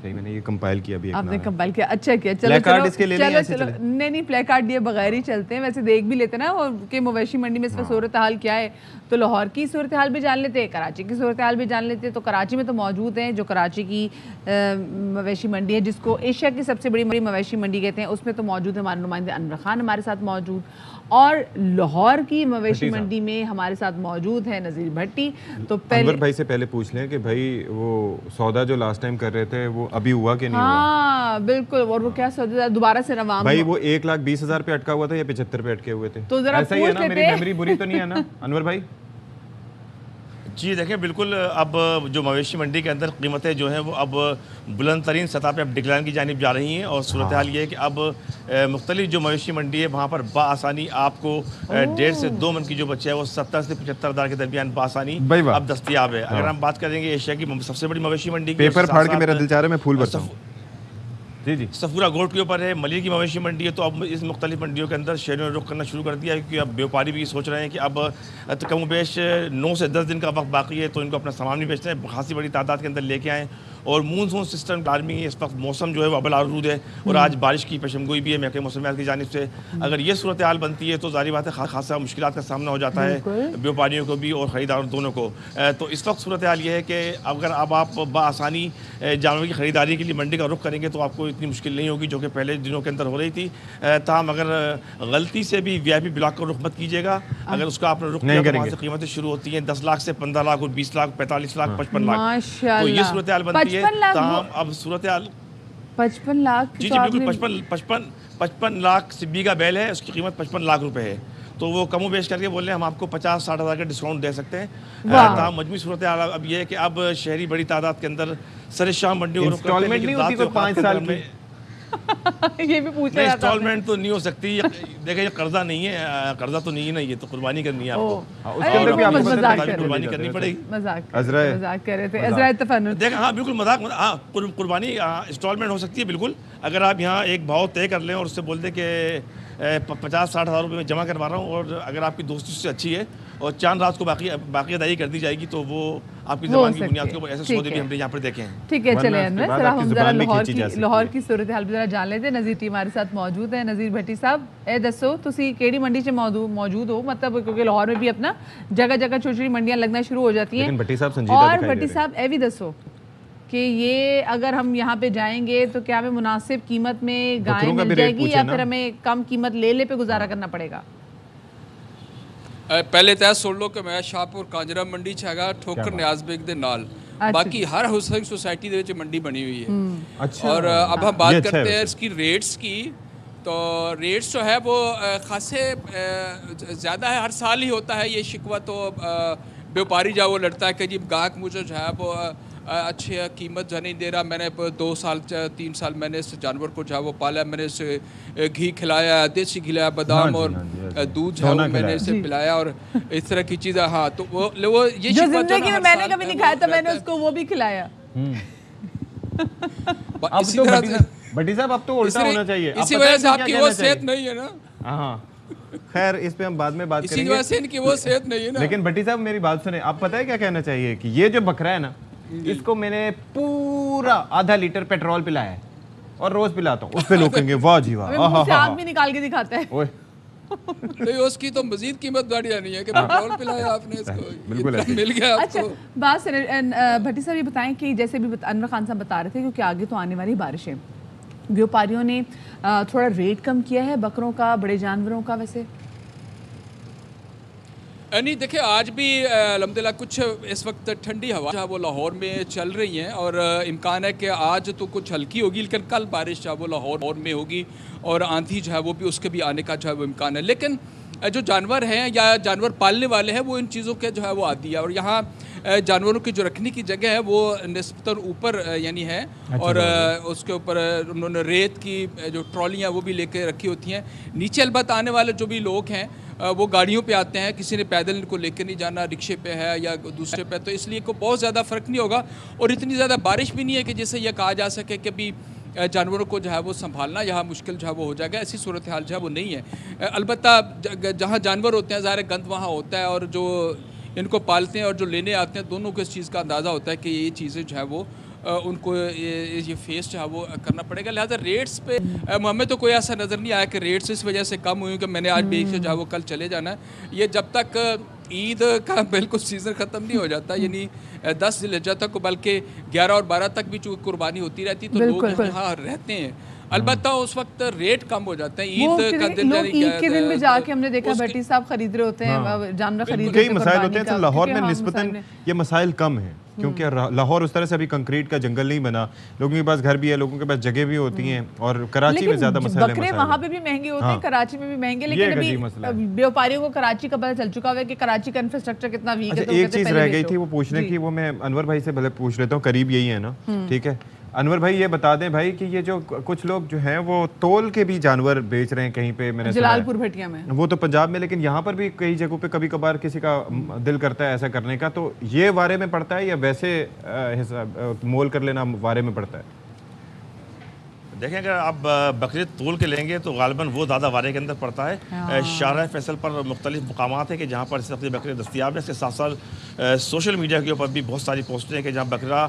सही, मैंने ये कंपाइल किया भी। आपने कंपाइल किया, अच्छा किया। चलो प्लेकार्ड इसके ले चलो चलो, चलो नहीं प्लेकार्ड दिए बगैर ही चलते हैं। वैसे देख भी लेते ना और कि मवेशी मंडी में इसका सूरत हाल क्या है, तो लाहौर की सूरत हाल भी जान लेते हैं, कराची की सूरत हाल भी जान लेते हैं। तो कराची में तो मौजूद हैं, जो कराची की मवेशी मंडी है जिसको एशिया की सबसे बड़ी मवेशी मंडी कहते हैं, उसमें तो मौजूद है हमारे नुमाइंदे अनवर खान हमारे साथ मौजूद। और लाहौर की मवेशी मंडी में हमारे साथ मौजूद है नज़ीर भट्टी। तो अनवर भाई से पहले पूछ लें कि भाई वो सौदा जो लास्ट टाइम कर रहे थे वो अभी हुआ कि नहीं हुआ? हाँ बिल्कुल। और वो क्या सौदा दोबारा से रवाम भाई, वो 1,20,000 पे अटका हुआ था या 75 पे अटके हुए थे? तो जरा ऐसा ही है ना? मेरी मेमोरी बुरी तो नहीं है ना अनवर भाई? जी देखें, बिल्कुल अब जो मवेशी मंडी के अंदर कीमतें जो हैं वो अब बुलंद तरीन सतह पे अब डिक्लाइन की जानिब जा रही हैं। और सूरत हाल ये है कि अब मुख्तलिफ जो मवेशी मंडी है वहाँ पर बाआसानी आपको 1.5 से 2 मन की जो बच्चे है वो 70 से 75 हज़ार के दरमियान बाआसानी अब दस्तियाब है। अगर हम बात करेंगे एशिया की सबसे बड़ी मवेशी मंडी की, पेपर फाड़ के मेरा दिल चाह रहा है मैं फूल बरसा हूँ। जी जी, सफूरा गोट के ऊपर है, मलिर की मवेशी मंडी है। तो अब इस मुख्तलिफ मंडियों के अंदर शहरों ने रुख करना शुरू कर दिया है, क्योंकि अब व्यापारी भी सोच रहे हैं कि अब कम बेश 9 से 10 दिन का वक्त बाकी है, तो इनको अपना सामान भी बेचना है, खासी बड़ी तादाद के अंदर लेके आएँ। और मानसून सिस्टम गर्मी इस वक्त मौसम जो है वो अबल आरूद है और आज बारिश की पेशमगोई भी है महकमे मौसमियात की जानिब से। अगर ये सूरत हाल बनती है तो जारी बात है खासा मुश्किलात का सामना हो जाता है व्यापारियों को भी और ख़रीदारों दोनों को। तो इस वक्त सूरत हाल ये है कि अगर अब आप बआसानी जानवर की ख़रीदारी के लिए मंडी का रुख करेंगे तो आपको इतनी मुश्किल नहीं होगी जो कि पहले दिनों के अंदर हो रही थी। ताहम अगर गलती से भी VIP ब्लॉक का रुख मत कीजिएगा। अगर उसका आपने रुख किया तो वहाँ से कीमतें शुरू होती हैं 10 लाख से 15 लाख और 20 लाख 45 लाख 55 लाख। तो ये सूरत हाल बनती है। अब सूरत हाल 55 लाख। जी बिल्कुल 55 लाख सिब्बी का बैल है, उसकी कीमत 55 लाख रुपए है। तो वो कमो बेच करके बोल रहे हैं हम आपको 50-60 हज़ार का डिस्काउंट दे सकते हैं। मजमूई सूरत हाल अब ये है कि अब शहरी बड़ी तादाद के अंदर सरेशाह मंडियों को इंस्टॉलमेंट नहीं होती 5 साल में ये भी पूछ रहा था। इंस्टॉलमेंट तो नहीं हो सकती। देखिए ये कर्जा नहीं है, कर्जा तो नहीं है ना, ये तो कुर्बानी करनी है आपको। उसके अंदर भी आपको कुर्बानी करनी पड़ेगी। मजाक कर रहे थे अजरा तफन्नुन। देख हाँ बिल्कुल मजाक, हाँ कुर्बानी इंस्टॉलमेंट हो सकती है बिल्कुल। अगर आप यहाँ एक भाव तय कर लें और उससे बोल दें कि 50-60 हज़ार रुपये में जमा करवा रहा हूँ और अगर आपकी दोस्ती से अच्छी है और चांद रात को बाकी अदाई कर दी जाएगी तो वो आपकी ज़बान की बुनियाद के ऊपर ऐसे सौदे भी हमने यहाँ पर देखे हैं। ठीक है, चले अनवर जरा हम जरा लाहौर की सूरत हाल जरा जान लेते हैं। नज़ीर टी हमारे साथ मौजूद है। नज़ीर भट्टी साहब ए दसो तुसी केड़ी मंडी से मौजूद हो, मतलब क्योंकि लाहौर में भी अपना जगह जगह छोटी छोटी मंडियाँ लगना शुरू हो जाती हैं। और भट्टी साहब ए भी दसो कि ये अगर हम यहाँ पे जाएंगे तो क्या हमें मुनासिब कीमत में गाय मिल जाएगी या फिर हमें कम कीमत ले पे गुजारा करना पड़ेगा? पहले तय सुन लो कि मैं शाहपुर कांजरा मंडी च हैगा ठोकर न्याज बेग दे नाल। बाकी हर हाउसिंग सोसाइटी दे विच मंडी बनी हुई है। अच्छा। और अब हम बात करते हैं इसकी रेट्स की। तो रेट्स जो है वो खासे ज़्यादा है, हर साल ही होता है ये शिकवा। तो व्यापारी जब वो लड़ता है कि जी गाहक मुझे जो है वो अच्छी कीमत जो नहीं दे रहा। मैंने 2 साल 3 साल मैंने इस जानवर को जो है वो पाला, मैंने इसे घी खिलाया, देसी खिलाया, बादाम और दूध जो है मैंने इसे पिलाया और इस तरह की चीज़ें। हाँ तो वो ये जो जिंदगी में मैंने कभी नहीं खाया था मैंने उसको वो भी खिलाया। इसी तरह भट्टी साहब अब तो उल्टा होना चाहिए। इसी वजह से आपकी वो सेहत नहीं है ना। खैर इस पे हम बाद में बात इसी करेंगे। वजह से इनकी वो सेहत नहीं है ना। लेकिन भट्टी साहब मेरी बात सुने, आप पता है क्या कहना चाहिए कि ये जो बकरा है ना, इसको मैंने पूरा आधा लीटर पेट्रोल पिलाया है और रोज पिलाता हूँ, उस पे लोग कहेंगे वाह जी वाह, मुंह से आग भी निकाल के दिखाता है। ओए नहीं, उसकी तो मजीद कीमत बढ़ जानी है कि पेट्रोल पिलाया आपने इसको, बिल्कुल इतना मिल गया अच्छा आपको। बात सुनिए, भट्टी साहब ये बताएं कि जैसे भी अनवर खान साहब बता रहे थे क्योंकि आगे तो आने वाली बारिशें, व्यापारियों ने थोड़ा रेट कम किया है बकरों का, बड़े जानवरों का वैसे? नहीं देखिए, आज भी अल्हम्दुलिल्लाह कुछ इस वक्त ठंडी हवा जो है वो लाहौर में चल रही हैं और इम्कान है कि आज तो कुछ हल्की होगी, लेकिन कल बारिश जो है वो लाहौर में होगी और आंधी जो है वो भी उसके भी आने का जो है वो इम्कान है। लेकिन जो जानवर हैं या जानवर पालने वाले हैं वो इन चीज़ों के जो है वो आदी है और यहाँ जानवरों की जो रखने की जगह है वो निस्बतन ऊपर यानी है और उसके ऊपर उन्होंने रेत की जो ट्रॉलियाँ वो भी लेके रखी होती हैं। नीचे अलबत्त आने वाले जो भी लोग हैं वो गाड़ियों पे आते हैं, किसी ने पैदल इनको लेकर नहीं जाना, रिक्शे पे है या दूसरे पे, तो इसलिए को बहुत ज़्यादा फ़र्क नहीं होगा और इतनी ज़्यादा बारिश भी नहीं है कि जिससे यह कहा जा सके कि अभी जानवरों को जो है वो संभालना यहाँ मुश्किल जो है वो हो जाएगा। ऐसी सूरत हाल जो है वो नहीं है। अलबत्ता जहाँ जानवर होते हैं ज़ाहिर गंद वहाँ होता है और जो इनको पालते हैं और जो लेने आते हैं दोनों को इस चीज़ का अंदाज़ा होता है कि ये चीज़ें जो है वो उनको ये फेस जो है वो करना पड़ेगा। लिहाजा रेट्स पे हमें तो कोई ऐसा नज़र नहीं आया कि रेट्स इस वजह से कम हुई कि मैंने आज बेच से जो है वो कल चले जाना है। ये जब तक ईद का बिल्कुल सीज़न ख़त्म नहीं हो जाता, यानी 10 ज़िलहिज्जा तक, बल्कि 11 और 12 तक भी चूँकि कुर्बानी होती रहती तो लोग यहाँ रहते हैं। अलबत्ता उस वक्त रेट कम हो जाते हैं। ईद का दिन, लोग ईद के दिन में जाके हमने देखा भट्टी साहब खरीद रहे होते हैं, जानवर खरीद रहे कई मसाइल होते हैं। तो लाहौर में निस्बतन ये मसाइल कम हैं क्योंकि लाहौर उस तरह से अभी कंक्रीट का जंगल नहीं बना, लोगों के पास घर भी है, लोगों के पास जगह भी होती हैं और कराची में ज्यादा मसाइल बकरे वहाँ पे भी महंगे होते हैं, कराची में भी महंगे, लेकिन अभी व्यापारियों को कराची का पता चल चुका है कि कराची का इंफ्रास्ट्रक्चर कितना वीक है। एक चीज रह गई थी वो पूछने की, वो मैं अनवर भाई से भले पूछ लेता हूँ, करीब यही है ना, ठीक है अनवर भाई ये बता दें भाई कि ये जो कुछ लोग जो हैं वो तोल के भी जानवर बेच रहे हैं कहीं पे, मैंने जलालपुर भटिया में, वो तो पंजाब में, लेकिन यहाँ पर भी कई जगहों पे कभी कभार किसी का दिल करता है ऐसा करने का, तो ये वारे में पड़ता है या वैसे मोल कर लेना वारे में पड़ता है? देखें, अगर आप बकरी तोल के लेंगे तो गालिबन वो ज़्यादा वारे के अंदर पड़ता है। शाहराह फैसल पर मुख्तलिफ मकामात है कि जहाँ पर सबसे बकरे दस्तियाब है। इसके साथ साथ सोशल मीडिया के ऊपर भी बहुत सारी पोस्टें हैं कि जहाँ बकरा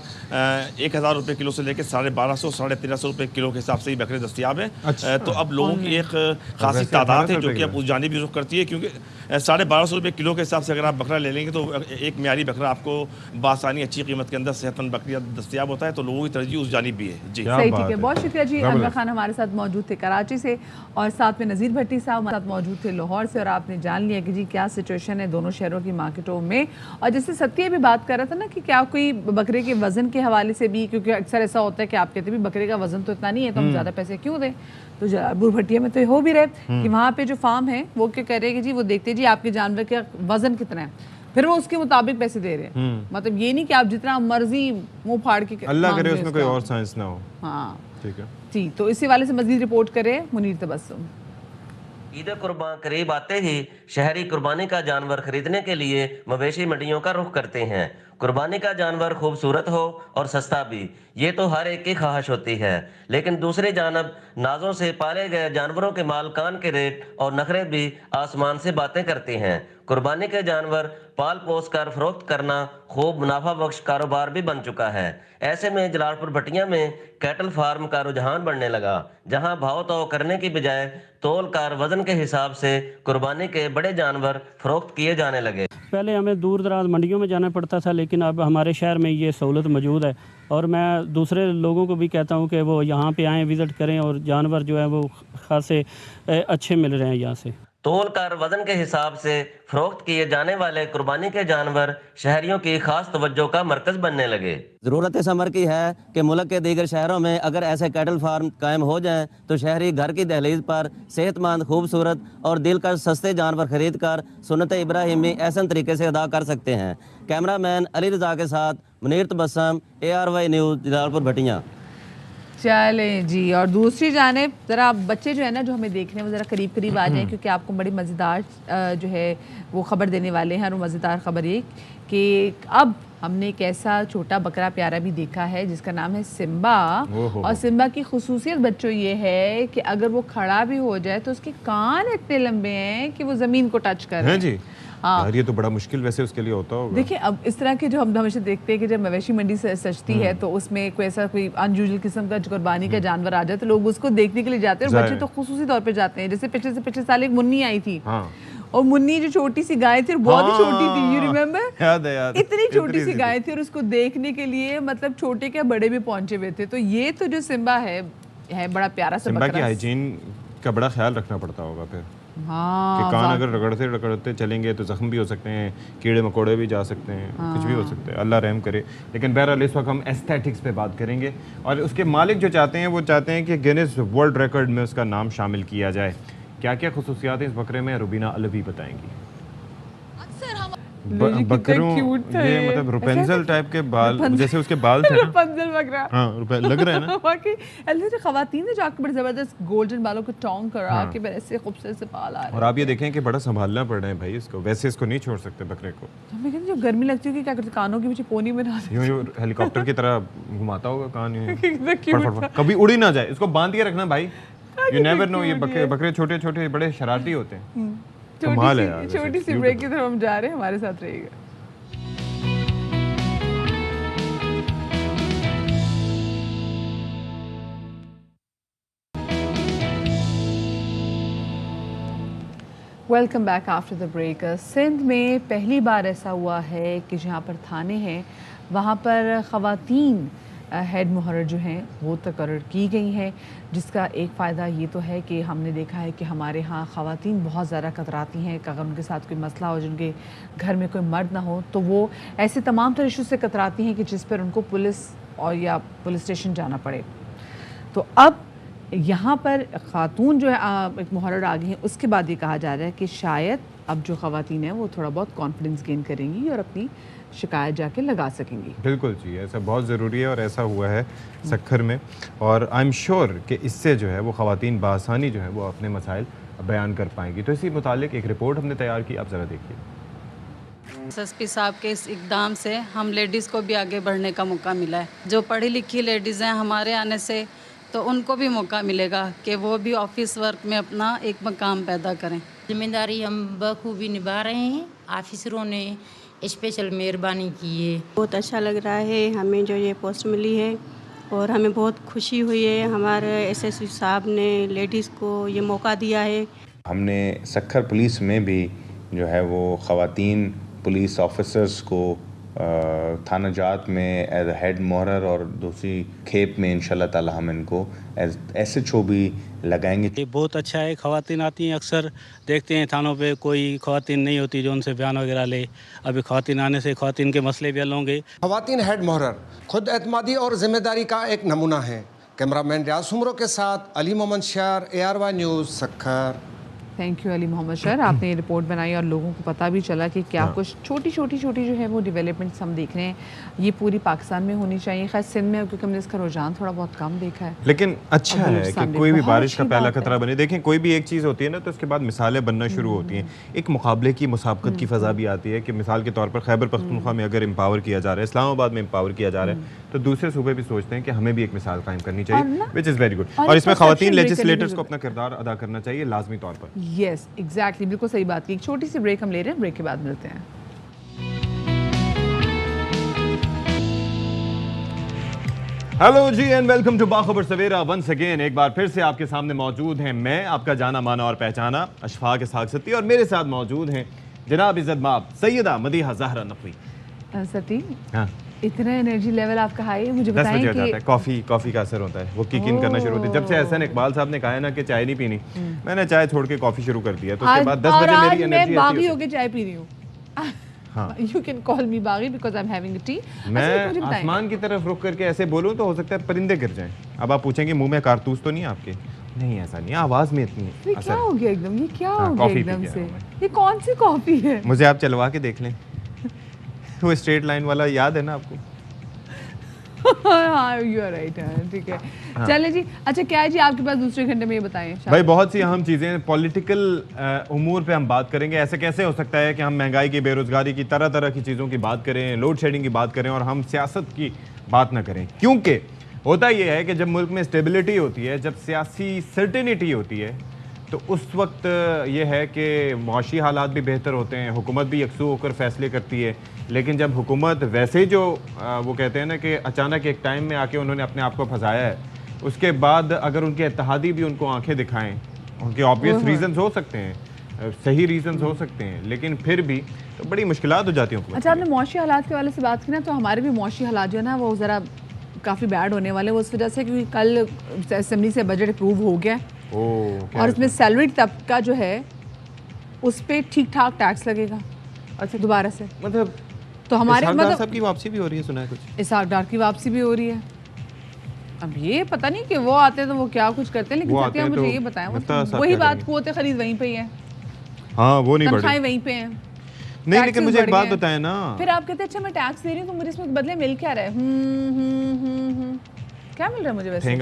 1000 रुपये किलो से लेकर 1250 1350 रुपये किलो के हिसाब से ही बकरे दस्तियाब हैं। अच्छा। तो अब लोगों की एक खासी तादाद है जो कि अब उस जानिब भी रुख करती है, क्योंकि 1250 रुपये किलो के हिसाब से अगर आप बकरा ले लेंगे तो एक म्यारी बकरा आपको बासानी अच्छी कीमत के अंदर सेहतमंद बकरियाँ दस्तियाब होता है, तो लोगों की तरजीह उस जानिब भी है। जी सही, ठीक है, बहुत शुक्रिया जी। अनवर खान हमारे साथ मौजूद थे कराची से और साथ में नज़ीर भट्टी साहब हमारे साथ मौजूद थे लाहौर से, और आपने जान लिया कि जी क्या सिचुएशन है दोनों शहरों की मार्केटों में। और जैसे सत्य भी बात कर रहा था ना कि क्या कोई बकरे के वजन के हवाले से भी, क्योंकि अक्सर ऐसा होता है कि आप कहते भी बकरे का वजन तो इतना नहीं है तो हम ज़्यादा पैसे क्यों दें, तो जलालपुर भटिया में तो हो भी रहे कि वहाँ पे जो फार्म है वो क्या कह रहे हैं कि जी वो देखते जी आपके जानवर का वजन कितना है, फिर वो उसके मुताबिक पैसे दे रहे हैं। मतलब ये नहीं कि आप जितना मर्जी मुंह फाड़ के, अल्लाह करे उसमें कोई और साइंस ना हो। हाँ ठीक है जी, तो इसी वाले से मज़ीद रिपोर्ट करें मुनीर तबस्सुम। ईद कुर्बान करीब आते ही शहरी कुर्बानी का जानवर खरीदने के लिए मवेशी मंडियों का रुख करते हैं। कुर्बानी का जानवर खूबसूरत हो और सस्ता भी, ये तो हर एक की ख्वाहिश होती है, लेकिन दूसरी जानब नाजों से पाले गए जानवरों के मालकान के रेट और नखरे भी आसमान से बातें करती हैं। कुर्बानी के जानवर पाल पोस कर फरोख्त करना खूब मुनाफा बख्श कारोबार भी बन चुका है। ऐसे में जलालपुर भटिया में कैटल फार्म का रुझान बढ़ने लगा, जहां भाव तोल करने की बजाय तोल कर वजन के हिसाब से कुर्बानी के बड़े जानवर फरोख्त किए जाने लगे। पहले हमें दूर दराज मंडियों में जाना पड़ता था, लेकिन अब हमारे शहर में ये सहूलत मौजूद है और मैं दूसरे लोगों को भी कहता हूँ कि वो यहाँ पे आएँ, विज़िट करें, और जानवर जो है वो खासे अच्छे मिल रहे हैं यहाँ से। तोल कर वजन के हिसाब से फरोख्त किए जाने वाले कुर्बानी के जानवर शहरियों की खास तवज्जो का मरकज बनने लगे। ज़रूरत इस अमर की है कि मुल्क के दीगर शहरों में अगर ऐसे कैटल फार्म कायम हो जाएं तो शहरी घर की दहलीज पर सेहतमंद, खूबसूरत और दिलकश सस्ते जानवर खरीद कर सुन्नत इब्राहिमी ऐसा तरीके से अदा कर सकते हैं। कैमरामैन अली रज़ा के साथ मुनीर तबस्सुम, ARY न्यूज़, जलालपुर भटिया। चलें जी, और दूसरी जानिब ज़रा बच्चे जो है ना जो हमें देखने में ज़रा करीब करीब आ जाएं, क्योंकि आपको बड़ी मज़ेदार जो है वो ख़बर देने वाले हैं। और वो मज़ेदार ख़बर ये कि अब हमने एक ऐसा छोटा बकरा प्यारा भी देखा है जिसका नाम है सिम्बा। और सिम्बा की खुसूसियत बच्चों ये है कि अगर वो खड़ा भी हो जाए तो उसके कान इतने लंबे हैं कि वो ज़मीन को टच कर रहे हैं। जी यार, ये तो बड़ा मुश्किल वैसे उसके लिए होता होगा। देखिए, अब इस तरह के जो हम हमेशा देखते हैं कि जब मवेशी मंडी से सजती है तो उसमें कोई ऐसा कोई अनयूजुअल किस्म का कुर्बानी का जानवर आ जाए तो लोग उसको देखने के लिए जाते हैं, और बच्चे तो खुसूसी तौर पे जाते हैं। जैसे पिछले से पिछले साल एक मुन्नी आई थी, और मुन्नी जो छोटी सी गाय थी, बहुत ही छोटी थी, यू रिमेम्बर? याद है, याद। इतनी छोटी सी गाय थी और उसको देखने के लिए मतलब छोटे क्या बड़े भी पहुंचे हुए थे। तो ये तो जो सिम्बा है बड़ा प्यारा सा सिम्बा की हाइजीन का बड़ा ख्याल रखना पड़ता होगा फिर। कि कान अगर रगड़ते रगड़ते चलेंगे तो जख्म भी हो सकते हैं, कीड़े मकोड़े भी जा सकते हैं, कुछ भी हो सकता है, अल्लाह रहम करे। लेकिन बहरहाल इस वक्त हम एस्थेटिक्स पे बात करेंगे, और उसके मालिक जो चाहते हैं वो चाहते हैं कि गिनीज वर्ल्ड रिकॉर्ड में उसका नाम शामिल किया जाए। क्या क्या खुसूसियात इस बकरे में रुबीना अलवी बताएंगी। बकरों ये मतलब रुपेंजल टाइप के बाल, जैसे उसके बाल थे रुपेंजल बकरा, हाँ लग रहा है ना। बाकी जो खवातीन ने जाकर बड़े जबरदस्त गोल्डन बालों को टोंग करा के ऐसे खूबसूरत से बाल आ रहे हैं। और आप ये देखें कि बड़ा संभालना पड़ रहा है भाई इसको, वैसे इसको नहीं छोड़ सकते बकरे को। हमें कहते जब गर्मी लगती होगी क्या करते, कानों के पीछे पोनी में डाल देते, यूं हेलीकॉप्टर की तरह घुमाता होगा कान, कभी उड़ी ना जाए, इसको बांध के रखना भाई। यू नेवर नो, ये बकरे छोटे छोटे बड़े शरारती होते हैं। छोटी सी ब्रेक की तरफ हम जा रहे हैं, हमारे साथ रहिएगा। Welcome back after the break. Sindh में पहली बार ऐसा हुआ है कि जहाँ पर थाने हैं वहाँ पर ख़वातीन हेड मुहर्रर जो हैं वो तकर्रर की गई हैं, जिसका एक फ़ायदा ये तो है कि हमने देखा है कि हमारे यहाँ ख़वातीन बहुत ज़्यादा कतराती हैं कि अगर उनके साथ कोई मसला हो, जिनके घर में कोई मर्द ना हो, तो वो ऐसे तमाम तरह इशू से कतराती हैं कि जिस पर उनको पुलिस और या पुलिस स्टेशन जाना पड़े। तो अब यहाँ पर ख़ातून जो है एक मुहर्रर आ गई हैं, उसके बाद ये कहा जा रहा है कि शायद अब जो ख़वातीन हैं वो थोड़ा बहुत कॉन्फिडेंस गेन करेंगी और अपनी शिकायत जाके लगा सकेंगी। बिल्कुल जी, ऐसा बहुत ज़रूरी है और ऐसा हुआ है सक्खर में, और आई एम श्योर कि इससे जो है वो ख़वातीन बआसानी जो है वो अपने मसाइल बयान कर पाएंगी। तो इसी मुतालिक एक रिपोर्ट हमने तैयार की, आप ज़रा देखिए। एसएसपी साहब के इस इक़दाम से हम लेडीज़ को भी आगे बढ़ने का मौका मिला है। जो पढ़ी लिखी लेडीज़ हैं, हमारे आने से तो उनको भी मौका मिलेगा कि वो भी ऑफिस वर्क में अपना एक मकाम पैदा करें। जिम्मेदारी हम बखूबी निभा रहे हैं, ऑफिसरों ने स्पेशल मेहरबानी की है। बहुत अच्छा लग रहा है हमें जो ये पोस्ट मिली है, और हमें बहुत खुशी हुई है हमारे एसएसपी साहब ने लेडीज़ को ये मौका दिया है। हमने सक्खर पुलिस में भी जो है वो ख़वातीन पुलिस ऑफिसर्स को थाना जात में एज हेड मुहर्रर और दूसरी खेप में इंशाल्लाह ताला हम इनको एज SHO भी लगाएंगे। ये बहुत अच्छा है, ख़वातीन आती हैं, अक्सर देखते हैं थानों पे कोई ख़वातीन नहीं होती जो उनसे बयान वगैरह ले। अभी ख़वातीन आने से ख़वातीन के मसले भी हल होंगे। ख़वातीन हेड मुहर्रर खुद एतमादी और ज़िम्मेदारी का एक नमूना है। कैमरामैन रियाज सुमरो के साथ Ali Mohammad Shar, ARY news, Sukkur. Thank you Ali Mohammad Shar, आपने ये रिपोर्ट बनाई और लोगों को पता भी चला कि क्या कुछ छोटी छोटी जो है वो डेवलपमेंट्स हम देख रहे हैं, ये पूरी पाकिस्तान में होनी चाहिए। खैर सिंध में क्योंकि हमने इसका रुझान थोड़ा बहुत कम देखा है, लेकिन अच्छा है कि कोई भी बारिश का पहला खतरा बने। देखें, कोई भी एक चीज़ होती है ना तो उसके बाद मिसालें बनना शुरू होती हैं, एक मुकाबले की मुसाबकत की फ़ज़ा भी आती है कि मिसाल के तौर पर खैबर पख्तूनख्वा में अगर एम्पावर किया जा रहा है, इस्लामाबाद में एम्पावर किया जा रहा है, तो दूसरे सूबे भी सोचते हैं कि हमें भी एक मिसाल कायम करनी चाहिए, विच इज़ वेरी गुड। और इसमें ख़वातीन लेजिस्लेटर्स को अपना किरदार अदा करना चाहिए लाजमी तौर पर। यस एग्जैक्टली, बिल्कुल सही बात की। एक छोटी सी ब्रेक हम ले रहे हैं, ब्रेक के बाद मिलते हैं। हेलो जी and welcome to Bakhabar Savera once again. एक बार फिर से आपके सामने मौजूद हैं मैं, आपका जाना माना और पहचाना अशफाक इसहाक सती, और मेरे साथ मौजूद हैं जनाब इज़्ज़त माब सैयदा मदीहा ज़हरा नकवी। सती, हाँ, इतना एनर्जी लेवल आपका हाई है, मुझे बताएं कि 10 बजे हो जाता है, कॉफ़ी का असर होता है, वो किक इन करना शुरू होती है। जब से एहसन इकबाल साहब ने कहा ना कि चाय नहीं पीनी, मैंने चाय छोड़ के कॉफ़ी शुरू कर दिया, तो उसके बाद 10 बजे मेरी एनर्जी मैं बागी होके चाय पी रही हूँ। You can call me बागी because I'm having a tea। मैं आसमान की तरफ रुक करके ऐसे बोलूँ तो हो सकता है परिंदे गिर जाएं। अब आप पूछेंगे मुंह में कारतूस तो नहीं आपके? नहीं, ऐसा नहीं, आवाज़ में इतनी है। ये क्या हो गया एकदम, ये क्या हो गया एकदम से? ये कौन सी कॉफ़ी है? मुझे आप चलवा के देख लें, वो स्ट्रेट लाइन वाला याद है ना आपको? हाँ यू आर राइट, ठीक है। चले जी, अच्छा क्या है जी आपके पास दूसरे घंटे में, ये बताएं भाई। बहुत सी अहम चीज़ें पॉलिटिकल उमूर पे हम बात करेंगे। ऐसे कैसे हो सकता है कि हम महंगाई की, बेरोजगारी की, तरह तरह की चीज़ों की बात करें, लोड शेडिंग की बात करें और हम सियासत की बात ना करें? क्योंकि होता यह है कि जब मुल्क में स्टेबिलिटी होती है, जब सियासी सर्टेनिटी होती है, तो उस वक्त ये है कि मुआशी हालात भी बेहतर होते हैं, हुकूमत भी यकसू होकर फैसले करती है। लेकिन जब हुकूमत वैसे ही जो वो कहते हैं ना कि अचानक एक टाइम में आके उन्होंने अपने आप को फंसाया है, उसके बाद अगर उनके इत्तेहादी भी उनको आंखें दिखाएं, उनके ऑब्वियस रीजंस हो सकते हैं, सही रीजंस हो सकते हैं, लेकिन फिर भी तो बड़ी मुश्किलात हो जाती हैं। अच्छा, आपने मुआशी हालात के वाले से बात की ना, तो हमारे भी मुआशी हालात जो है ना वो ज़रा काफ़ी बैड होने वाले हैं। वो उस वजह से क्योंकि कल असेंबली से बजट अप्रूव हो गया और इसमें सैलरी तबका जो है उस पर ठीक ठाक टैक्स लगेगा। अच्छा, दोबारा से मतलब तो हमारे मतलब सबकी वापसी भी हो रही है, सुना है कुछ इसहाक डार की वापसी भी हो रही है। अब ये पता नहीं कि वो आते हैं तो वो क्या कुछ करते हैं, लेकिन सत्या मुझे ये बताएं, वही बात, कुव्वत खरीद वहीं पे ही है। हाँ, वो नहीं तनख्वाहें वहीं पे हैं। नहीं, लेकिन मुझे एक बात बताएं ना, फिर आप कहते हैं अच्छा मैं टैक्स दे रही हूँ तो मुझे इसमें बदले मिल क्या रहा है? क्या मिल रहा है मुझे वैसे?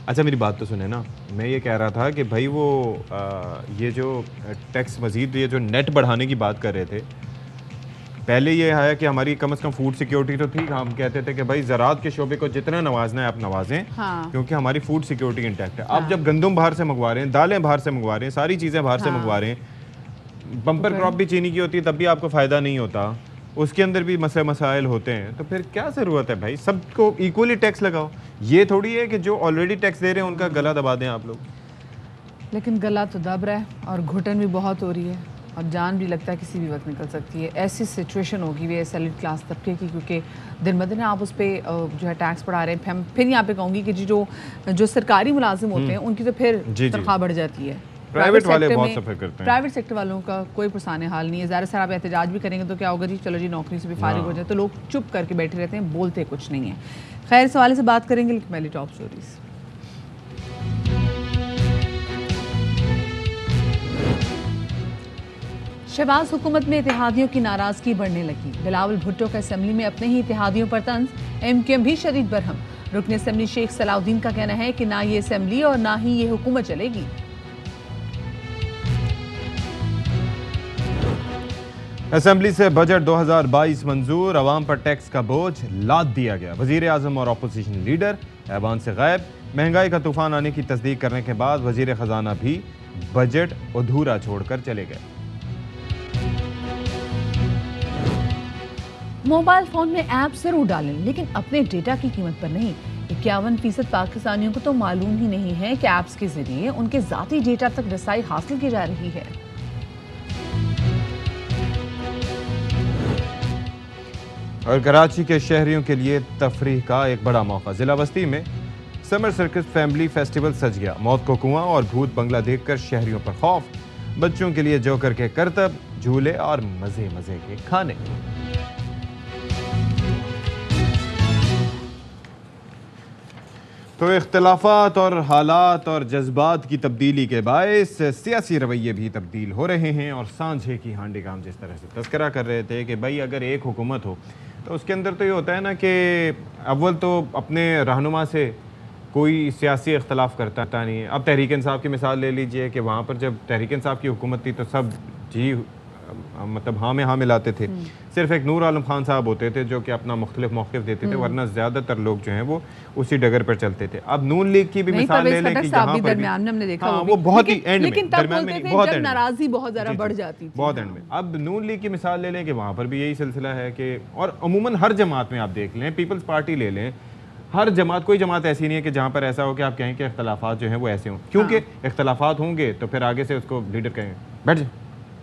अच्छा मेरी बात तो सुने ना, मैं ये कह रहा था कि भाई वो ये जो टैक्स मजीद ये जो नेट बढ़ाने की बात कर रहे थे, पहले ये आया कि हमारी कम से कम फूड सिक्योरिटी तो थी, हम कहते थे कि भाई ज़राअत के शोबे को जितना नवाजना है आप नवाजें, हाँ। क्योंकि हमारी फूड सिक्योरिटी इंटैक्ट है। अब जब गंदम बाहर से मंगवा रहे हैं, दालें बाहर से मंगवा रहे हैं, सारी चीज़ें बाहर से मंगवा रहे हैं, बम्पर क्रॉप भी चीनी की होती है तब भी आपको फ़ायदा नहीं होता, उसके अंदर भी मसाइल होते हैं, तो फिर क्या ज़रूरत है भाई सबको इक्वली टैक्स लगाओ। ये थोड़ी है कि जो ऑलरेडी टैक्स दे रहे हैं उनका गला दबा दें आप लोग। लेकिन गला तो दब रहा है और घुटन भी बहुत हो रही है और जान भी लगता है किसी भी वक्त निकल सकती है। ऐसी सिचुएशन होगी वी सैलरी क्लास तबके की, क्योंकि दिन ब दिन आप उस पर जो है टैक्स बढ़ा रहे हैं। फिर यहाँ पे कहूँगी कि जो सरकारी मुलाजिम होते हैं उनकी तो फिर तनख्वाह बढ़ जाती है। प्राइवेट वाले बहुत सफर करते हैं। प्राइवेट सेक्टर वालों का कोई पुरसाने हाल नहीं है। ज़ाहिर सर आप एहतजाज भी करेंगे तो क्या होगा जी, चलो जी नौकरी से भी फारिग हो जाए, तो लोग चुप करके बैठे रहते हैं, बोलते कुछ नहीं है। खैर, इस हवाले से बात करेंगे, लेकिन पहले टॉप स्टोरीज। शहबाज हुकूमत में इत्तेहादियों की नाराजगी बढ़ने लगी। बिलावल भुट्टो का असेंबली में अपने ही इत्तेहादियों पर तंज, MQM भी शदीद बरहम। रुकन असेंबली शेख सलाउद्दीन का कहना है कि ना ये असेंबली और ना ही ये हुकूमत चलेगी। असेंबली से बजट 2022 मंजूर, अवाम पर टैक्स का बोझ लाद दिया गया। वजीर आजम और अपोजिशन लीडर ऐवान से गायब। महंगाई का तूफान आने की तस्दीक करने के बाद वजीर खजाना भी बजट अधूरा छोड़कर चले गए। मोबाइल फोन में ऐप जरूर डालें, लेकिन अपने डेटा की कीमत पर नहीं। 51% पाकिस्तानियों को तो मालूम ही नहीं है कि ऐप्स के जरिए उनके जाती डेटा तक रसाई हासिल की जा रही है। और कराची के शहरियों के लिए तफरीह का एक बड़ा मौका। जिला बस्ती में समर सर्कस फैमिली फेस्टिवल सज गया। मौत को कुआं और भूत बंगला देखकर शहरियों पर खौफ। बच्चों के लिए जोकर के करतब, झूले और मजे मजे के खाने। तो इख्तलाफात और हालात और जज्बात की तब्दीली के बायस सियासी रवैये भी तब्दील हो रहे हैं। और सांझे की हांडी का हम जिस तरह से तस्करा कर रहे थे कि भाई अगर एक हुकूमत हो तो उसके अंदर तो ये होता है ना कि अव्वल तो अपने रहनुमा से कोई सियासी इख्तलाफ करता नहीं है। अब तहरीक इंसाफ की मिसाल ले लीजिए कि वहाँ पर जब तहरीक इंसाफ की हुकूमत थी तो सब जी मतलब हाँ में हाँ मिलाते थे। सिर्फ एक नूर आलम खान साहब होते थे जो कि अपना मुख्तलिफ मौक़िफ़ देते थे, वरना ज़्यादातर लोग जो हैं वो उसी डगर पर चलते थे। अब नून लीग की भी मिसाल ले लें कि यहाँ पर दरमियान में हमने देखा वो बहुत ही एंड में, लेकिन तब बोलते थे जब नाराज़गी बहुत ज़्यादा बढ़ जाती थी, बहुत एंड में। अब नून लीग की मिसाल ले लें कि वहाँ पर भी यही सिलसिला है कि, और अमूमन हर जमात में आप देख लें, पीपल्स पार्टी ले लें, हर जमात, कोई जमात ऐसी नहीं है कि जहाँ पर ऐसा हो कि आप कहें कि इख्तलाफात जो हैं वो ऐसे हों, क्योंकि इख्तलाफात होंगे तो फिर आगे से उसको लीडर कहेंगे बैठ जाए,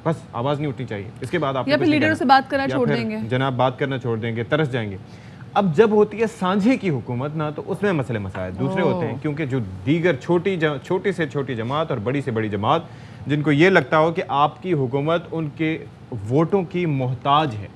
बस आवाज़ नहीं उठनी चाहिए, इसके बाद आप या फिर लीडरों से बात करना छोड़ देंगे, जनाब बात करना छोड़ देंगे, तरस जाएंगे। अब जब होती है सांझे की हुकूमत ना, तो उसमें मसले मसाइल दूसरे होते हैं, क्योंकि जो दीगर छोटी से छोटी जमात और बड़ी से बड़ी जमात जिनको ये लगता हो कि आपकी हुकूमत उनके वोटों की मोहताज है,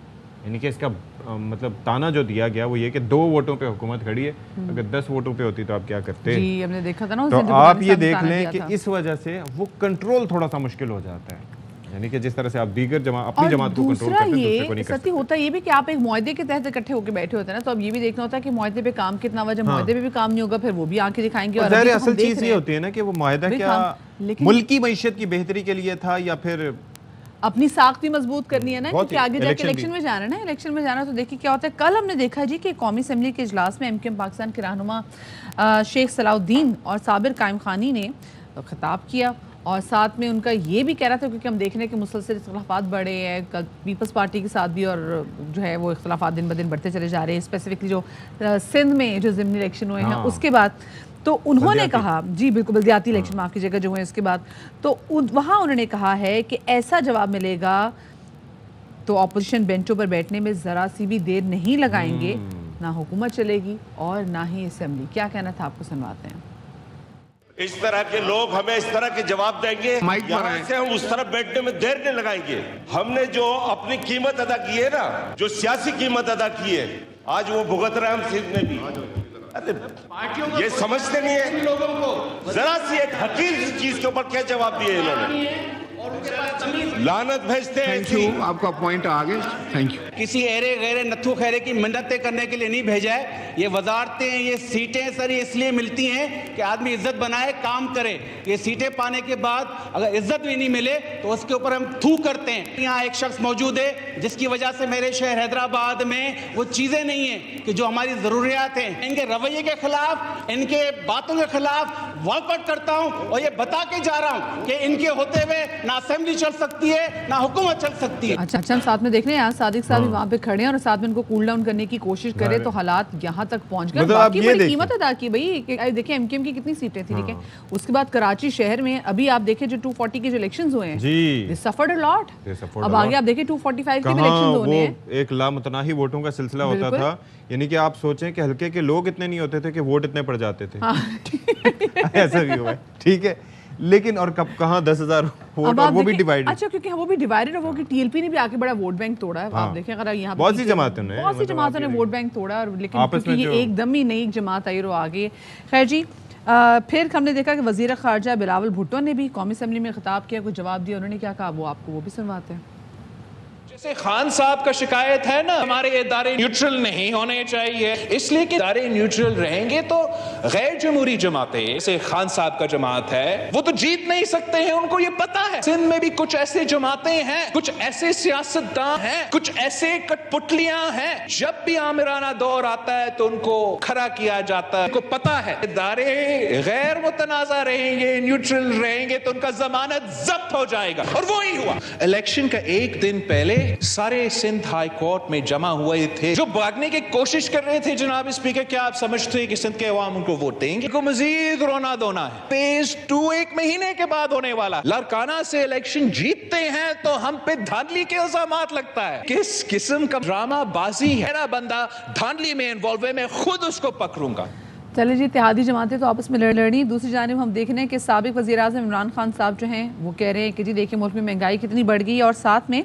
यानी कि इसका मतलब ताना जो दिया गया वो ये कि 2 वोटों पे हुकूमत खड़ी है, अगर 10 वोटों पे होती तो आप क्या करते? जी, हमने देखा था ना, तो आप ये देख लें कि इस वजह से वो कंट्रोल थोड़ा सा मुश्किल हो जाता है। यानी कि जिस तरह से आप दीगर अपनी जमात को कंट्रोल करते हैं, दूसरे को नहीं कर सकते। होता ये भी कि आप एक मुआहदे के तहत इकट्ठे होकर बैठे होते हैं ना, तो अब ये भी देखना होता है कि मुआहदे पे काम कितना हुआ। जब मुआहदे पे भी काम नहीं होगा फिर वो भी आंखें दिखाएंगे। और असल चीज ये होती है ना कि वो मुआहदा क्या मुल्की मईशत की बेहतरी के लिए था या फिर अपनी साख भी मजबूत करनी है ना, क्योंकि आगे जाके इलेक्शन में जाना है ना। इलेक्शन में जाना तो देखिए क्या होता है। कल हमने देखा जी कि कौमी असम्बली के इजलास में MKM पाकिस्तान के रहनुमा शेख सलाउद्दीन और साबिर कायम खानी ने खिताब किया और साथ में उनका ये भी कह रहा था, क्योंकि हम देख रहे हैं कि मुसलसल इख्तलाफात बढ़े हैं, कल पीपल्स पार्टी के साथ भी, और जो है वो इख्तलाफात दिन ब दिन बढ़ते चले जा रहे हैं। स्पेसिफिकली जो सिंध में जो ज़िमनी इलेक्शन हुए हैं उसके बाद तो उन्होंने कहा, जी बिल्कुल बल्दियाती इलेक्शन माफ़ कीजिएगा जो हुए उसके बाद, तो वहाँ उन्होंने कहा है कि ऐसा जवाब मिलेगा तो अपोजिशन बेंचों पर बैठने में ज़रा सी भी देर नहीं लगाएंगे, ना हुकूमत चलेगी और ना ही असेंबली। क्या कहना था आपको सुनवाते हैं। इस तरह के लोग हमें इस तरह के जवाब देंगे, यहाँ से हम उस तरफ बैठने में देर नहीं लगाएंगे। हमने जो अपनी कीमत अदा की है ना, जो सियासी कीमत अदा की है, आज वो भुगत रहे हम सिंध में भी। अरे ये समझते नहीं है लोगों को, जरा सी एक हकीर चीज के ऊपर क्या जवाब दिए इन्होंने, लानत भेजते हैं। थैंक यू, आपका पॉइंट आ गया, थैंक यू। किसी एरे गैरे नत्थु खैरे की मिन्नतें करने के लिए नहीं भेजा है। ये वजारतें, ये सीटें सर ये इसलिए मिलती हैं कि आदमी इज्जत बनाए, काम करे। ये सीटें पाने के बाद अगर इज्जत भी नहीं मिले तो उसके ऊपर हम थू करते हैं। यहाँ एक शख्स मौजूद है जिसकी वजह से मेरे शहर हैदराबाद में वो चीज़ें नहीं हैं कि जो हमारी ज़रूरियात हैं। इनके रवैये के खिलाफ, इनके बातों के खिलाफ वॉकआउट करता हूँ और ये बता के जा रहा हूँ कि इनके होते हुए ना असेंबली चल सकती है ना हुकूमत चल सकती है। अच्छा हम साथ में देख रहे हैं यहाँ सादिक साहब भी वहाँ पे खड़े हैं और साथ में उनको कूल डाउन करने की कोशिश करे तो हालात यहाँ तक पहुँच गए। बाकी बड़ी कीमत अदा की भाई। देखिए MKM की कितनी सीटें थी, ठीक है। उसके बाद कराची शहर में अभी आप देखें जो 240 के जो इलेक्शंस हुए हैं, दे सफर्ड अ लॉट। अब आगे आप देखें 245 के भी इलेक्शंस होने हैं। एक लामतनाही वोटों का सिलसिला होता था, यानी कि आप सोचें कि हल्के के लोग इतने नहीं होते थे कि वोट इतने पड़ जाते थे। ऐसा भी हुआ है, ठीक है। लेकिन और कब कहाँ 10,000 वोट और वो भी डिवाइडेड। अच्छा क्योंकि वो भी डिवाइडेड है, वो कि TLP ने भी आके बड़ा वोट बैंक तोड़ा है। आप देखें अगर यहाँ बहुत सी जमातों ने वोट बैंक तोड़ा, और लेकिन क्योंकि ये एकदम ही नई जमात आई और आगे। खैर जी, फिर हमने देखा कि वज़ीर ख़ारजा बिलावल भुट्टो ने भी कौमी असम्बली में खिताब किया, कुछ जवाब दिया। उन्होंने क्या कहा वो आपको वो भी सुनवाते हैं। जैसे खान साहब का शिकायत है ना, हमारे इदारे न्यूट्रल नहीं होने चाहिए, इसलिए कि इदारे न्यूट्रल रहेंगे तो गैर जमहूरी जमातें, जैसे खान साहब का जमात है, वो तो जीत नहीं सकते हैं, उनको ये पता है। सिंध में भी कुछ ऐसे जमातें हैं, कुछ ऐसे सियासतदान हैं, कुछ ऐसे कठपुतलियां हैं, जब भी आमिराना दौर आता है तो उनको खड़ा किया जाता है। उनको पता है इदारे गैर मुतनाज़ा रहेंगे, न्यूट्रल रहेंगे तो उनका जमानत जब्त हो जाएगा। और वो ही हुआ। इलेक्शन का एक दिन पहले सारे सिंध हाई कोर्ट में जमा हुए थे जो भागने की कोशिश कर रहे थे। जनाब स्पीकर, क्या आप समझते हैं कि सिंध के अवाम उनको वोट देंगे? को मजीद रोना धोना है। फेज 2 1 महीने के बाद होने वाला। लारकाना से इलेक्शन जीतते हैं तो हम पे धांधली के इल्जामात लगता है। किस किस्म का ड्रामा बाजी है ना, बंदा धांधली में इन्वॉल्व है, मैं खुद उसको पकड़ूंगा। चले जी, इत्तेहादी जमातें तो आपस में लड़ी। दूसरी जानिब हम देख रहे हैं कि साबिक वज़ीर आज़म इमरान खान साहब जो हैं वो कह रहे हैं कि जी देखिए मुल्क में महंगाई कितनी बढ़ गई, और साथ में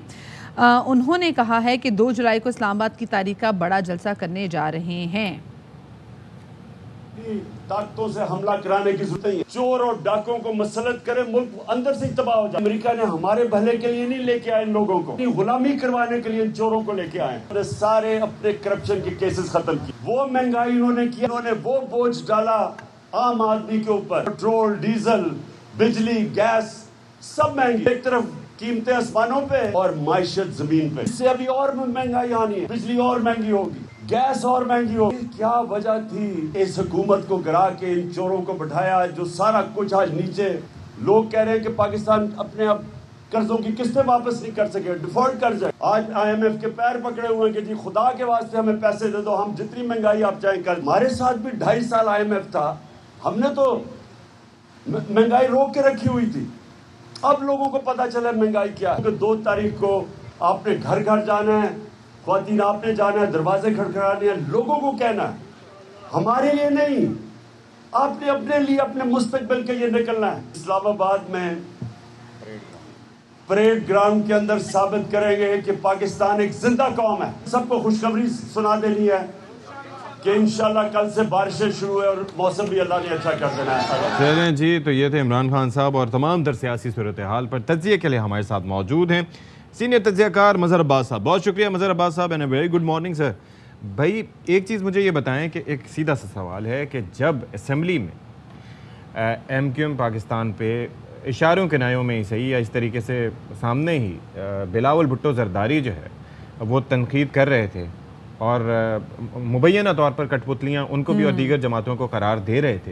उन्होंने कहा है कि 2 जुलाई को इस्लामाबाद की तारीख का बड़ा जलसा करने जा रहे हैं। ताकतों से हमला कराने की जरूरत है। चोर और डाकुओं को मसलत करे, मुल्क अंदर से तबाह हो जाए। अमेरिका ने हमारे भले के लिए नहीं लेके आए इन लोगों को, गुलामी करवाने के लिए इन चोरों को लेके आए। सारे अपने करप्शन के केसेस खत्म किए, वो महंगाई उन्होंने की, उन्होंने वो बोझ डाला आम आदमी के ऊपर। पेट्रोल, डीजल, बिजली, गैस सब महंगी। एक तरफ कीमतें आसमानों पे और माइशत जमीन पे। इससे अभी और महंगाई आनी है, बिजली और महंगी होगी, गैस और महंगी होगी। क्या वजह थी इस हुकूमत को गिरा के इन चोरों को बैठाया जो सारा कुछ आज नीचे। लोग कह रहे हैं कि पाकिस्तान अपने अब कर्जों की किस्तें वापस नहीं कर सके, डिफॉल्ट कर जाए। आज IMF के पैर पकड़े हुए हैं कि जी खुदा के वास्ते हमें पैसे दे दो, हम जितनी महंगाई आप चाहें कर। हमारे साथ भी 2.5 साल IMF था, हमने तो महंगाई रोक के रखी हुई थी। अब लोगों को पता चला महंगाई क्या है। 2 तारीख को आपने घर घर जाना है, ख्वातीन आपने जाना है, दरवाजे खड़खड़ाने हैं, लोगों को कहना है, हमारे लिए नहीं, आपने अपने लिए, अपने मुस्तकबिल के लिए निकलना है। इस्लामाबाद में परेड ग्राउंड के अंदर साबित करेंगे कि पाकिस्तान एक जिंदा कौम है। सबको खुशखबरी सुना देनी है कि इंशाल्लाह कल से बारिशें शुरू है और मौसम भी अल्लाह ने अच्छा कर देना है। चलें जी, तो ये थे इमरान खान साहब और तमाम दर सियासी सूरत हाल पर तज्जिए के लिए हमारे साथ मौजूद हैं सीनियर तज्जियाकार मज़हर अब्बास साहब। बहुत शुक्रिया मज़हर अब्बास साहब and very good morning sir. भाई एक चीज़ मुझे ये बताएं कि एक सीधा सा सवाल है कि जब असम्बली में MQM पाकिस्तान पे इशारों किनायों में ही सही या इस तरीके से सामने ही बिलावल भुट्टो जरदारी जो है वो तनकीद कर रहे थे और मुबैना तौर पर कठपुतलियाँ उनको भी और दीगर जमातों को करार दे रहे थे,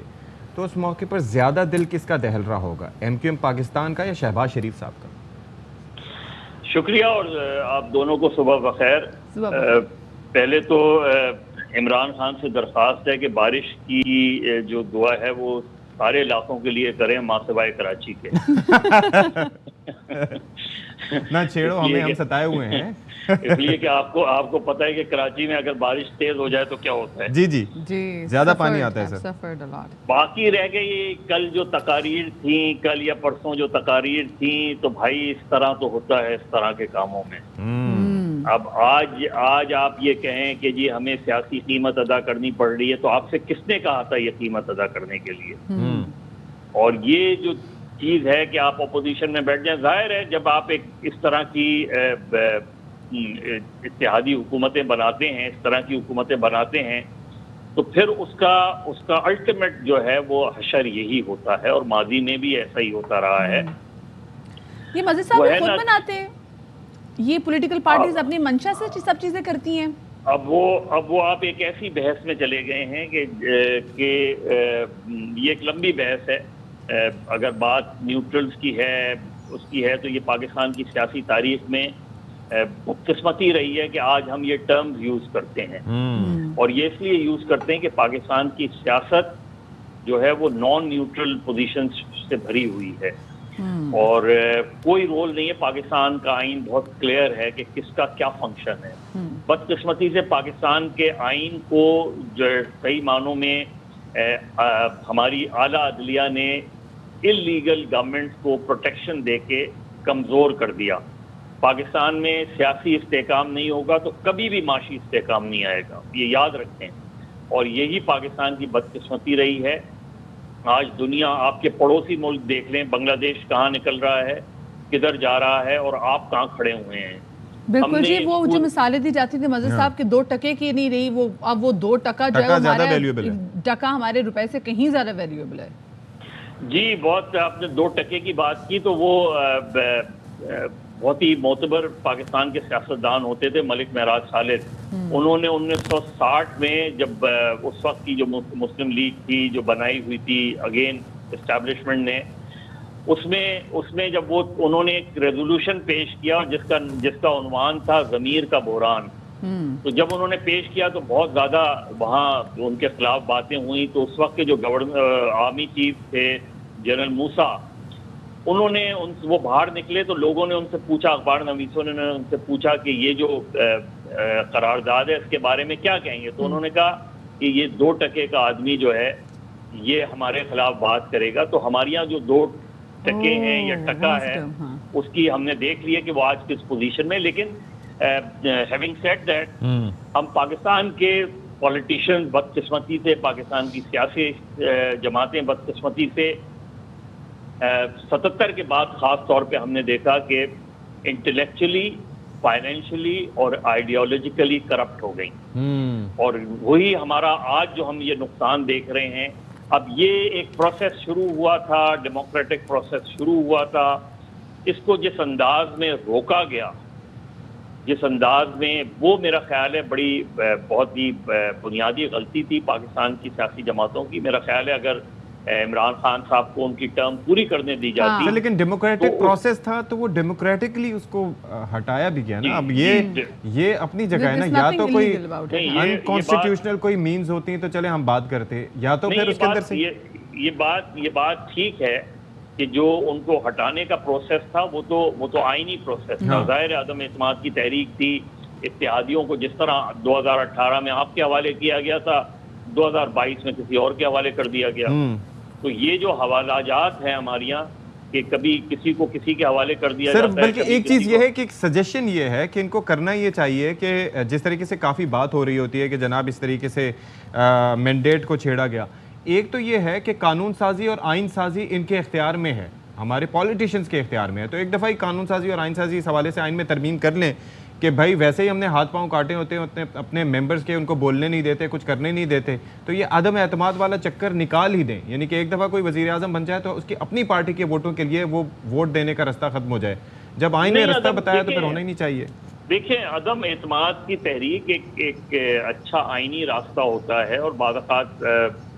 तो उस मौके पर ज़्यादा दिल किसका दहल रहा होगा, MQM पाकिस्तान का या शहबाज शरीफ साहब का? शुक्रिया और आप दोनों को सुबह बखैर। पहले तो इमरान खान से दरख्वास्त है कि बारिश की जो दुआ है वो सारे इलाकों के लिए करें मां सिवाय कराची के। ना छेड़ो हमें, हम सताए हुए हैं। इसलिए कि आपको पता है कि कराची में अगर बारिश तेज हो जाए तो क्या होता है। जी जी जी, ज्यादा पानी आता है सर। बाकी रह गई कल जो तकारीर थी, कल या परसों जो तकारीर थी, तो भाई इस तरह तो होता है इस तरह के कामों में। अब आज आप ये कहें कि जी हमें सियासी कीमत अदा करनी पड़ रही है, तो आपसे किसने कहा था ये कीमत अदा करने के लिए? और ये जो चीज़ है कि आप अपोजिशन में बैठ जाएं, जाहिर है जब आप एक इस तरह की इत्तेहादी हुकूमतें बनाते हैं, इस तरह की हुकूमतें बनाते हैं, तो फिर उसका अल्टीमेट जो है वो हशर यही होता है और माजी में भी ऐसा ही होता रहा है। ये मजीद साहब खुद बनाते हैं, ये पॉलिटिकल पार्टीज अपनी मंशा से सब चीजें करती हैं। अब वो आप एक ऐसी बहस में चले गए हैं कि ये एक लंबी बहस है। अगर बात न्यूट्रल्स की है उसकी है तो ये पाकिस्तान की सियासी तारीख में बदकिस्मती रही है कि आज हम ये टर्म्स यूज करते हैं, और ये इसलिए यूज करते हैं कि पाकिस्तान की सियासत जो है वो नॉन न्यूट्रल पोजीशन से भरी हुई है और कोई रोल नहीं है। पाकिस्तान का आइन बहुत क्लियर है कि किसका क्या फंक्शन है। बदकिस्मती से पाकिस्तान के आइन को जो सही मानों में हमारी आला अदलिया ने इल्लीगल गवर्नमेंट को प्रोटेक्शन देके कमज़ोर कर दिया। पाकिस्तान में सियासी इस्तेकाम नहीं होगा तो कभी भी माशी इस्तेकाम नहीं आएगा, ये याद रखें। और यही पाकिस्तान की बदकिस्मती रही है। आज दुनिया आपके पड़ोसी मुल्क देख लें, बांग्लादेश कहाँ निकल रहा है, किधर जा रहा है और आप कहाँ खड़े हुए हैं। बिल्कुल जी, वो जो मिसालें दी जाती थी मज़हर साहब के 2 टके की नहीं रही, वो अब वो 2 टका जो है हमारे टका हमारे रुपए से कहीं ज्यादा वैल्यूएबल है। जी, बहुत आपने 2 टके की बात की तो वो बहुत ही मोतबर पाकिस्तान के सियासतदान होते थे मलिक महराज खालिद। उन्होंने 1960 में जब उस वक्त की जो मुस्लिम लीग थी जो बनाई हुई थी अगेन एस्टैब्लिशमेंट ने, उसमें जब वो उन्होंने एक रेजोल्यूशन पेश किया जिसका उन्वान था ज़मीर का बहरान। तो जब उन्होंने पेश किया तो बहुत ज़्यादा वहाँ उनके खिलाफ बातें हुई। तो उस वक्त के जो आर्मी चीफ थे जनरल मूसा, वो बाहर निकले तो लोगों ने उनसे पूछा, अखबार नवीसों ने उनसे पूछा कि ये जो करारदाद है इसके बारे में क्या कहेंगे। तो उन्होंने कहा कि ये 2 टके का आदमी जो है ये हमारे खिलाफ बात करेगा। तो हमारे यहाँ जो 2 टके हैं या टका है उसकी हमने देख लिया कि वो आज किस पोजीशन में। लेकिन हैविंग सेड दैट, हम पाकिस्तान के पॉलिटिशियंस बदकिस्मती से, पाकिस्तान की सियासी जमातें बदकिस्मती से 77 के बाद ख़ास तौर पे हमने देखा कि इंटेलेक्चुअली, फाइनेंशियली और आइडियोलॉजिकली करप्ट हो गई। और वही हमारा आज जो हम ये नुकसान देख रहे हैं, अब ये एक प्रोसेस शुरू हुआ था, डेमोक्रेटिक प्रोसेस शुरू हुआ था, इसको जिस अंदाज में रोका गया, जिस अंदाज में, वो मेरा ख्याल है बहुत ही बुनियादी गलती थी पाकिस्तान की सियासी जमातों की। मेरा ख्याल है अगर इमरान खान साहब को उनकी टर्म पूरी करने दी जाती। लेकिन डेमोक्रेटिक प्रोसेस था तो वो डेमोक्रेटिकली उसको हटाया भी गया ना। अब ये अपनी जगह है ना, या तो कोई अनकॉन्स्टिट्यूशनल कोई मीन्स होती तो चले हम बात करते, या तो फिर उसके अंदर से ये बात ठीक है कि जो उनको हटाने का प्रोसेस था वो तो आईनी प्रोसेस था। जाहिर आदम एतमाद की तहरीक थी, इत्तेहादियों को जिस तरह 2018 में आपके हवाले किया गया था, 2022 में किसी और के हवाले कर दिया गया। तो ये जो हवालाजात हैं हमारे यहाँ, कि कभी किसी को किसी के हवाले कर दिया सर, जाता है। बल्कि एक चीज़ ये है कि सजेशन ये है कि इनको करना ये चाहिए कि जिस तरीके से काफ़ी बात हो रही होती है कि जनाब इस तरीके से मैंडेट को छेड़ा गया, एक तो ये है कि कानून साजी और आइन साजी इनके इख्तियार में है, हमारे पॉलिटिशियंस के इख्तियार में है। तो एक दफ़ा ही कानून साजी और आइन साजी इस हवाले से आइन में तरमीम कर लें कि भाई वैसे ही हमने हाथ पांव काटे होते हैं अपने मेंबर्स के, उनको बोलने नहीं देते, कुछ करने नहीं देते, तो ये आदम एतमाद वाला चक्कर निकाल ही दें। यानी कि एक दफ़ा कोई वज़ीर आज़म बन जाए तो उसकी अपनी पार्टी के वोटों के लिए वो वोट देने का रास्ता ख़त्म हो जाए। जब आइन ने रास्ता बताया तो फिर होना ही नहीं चाहिए। देखिए, अदम एतमाद की तहरीक एक अच्छा आइनी रास्ता होता है और बाज़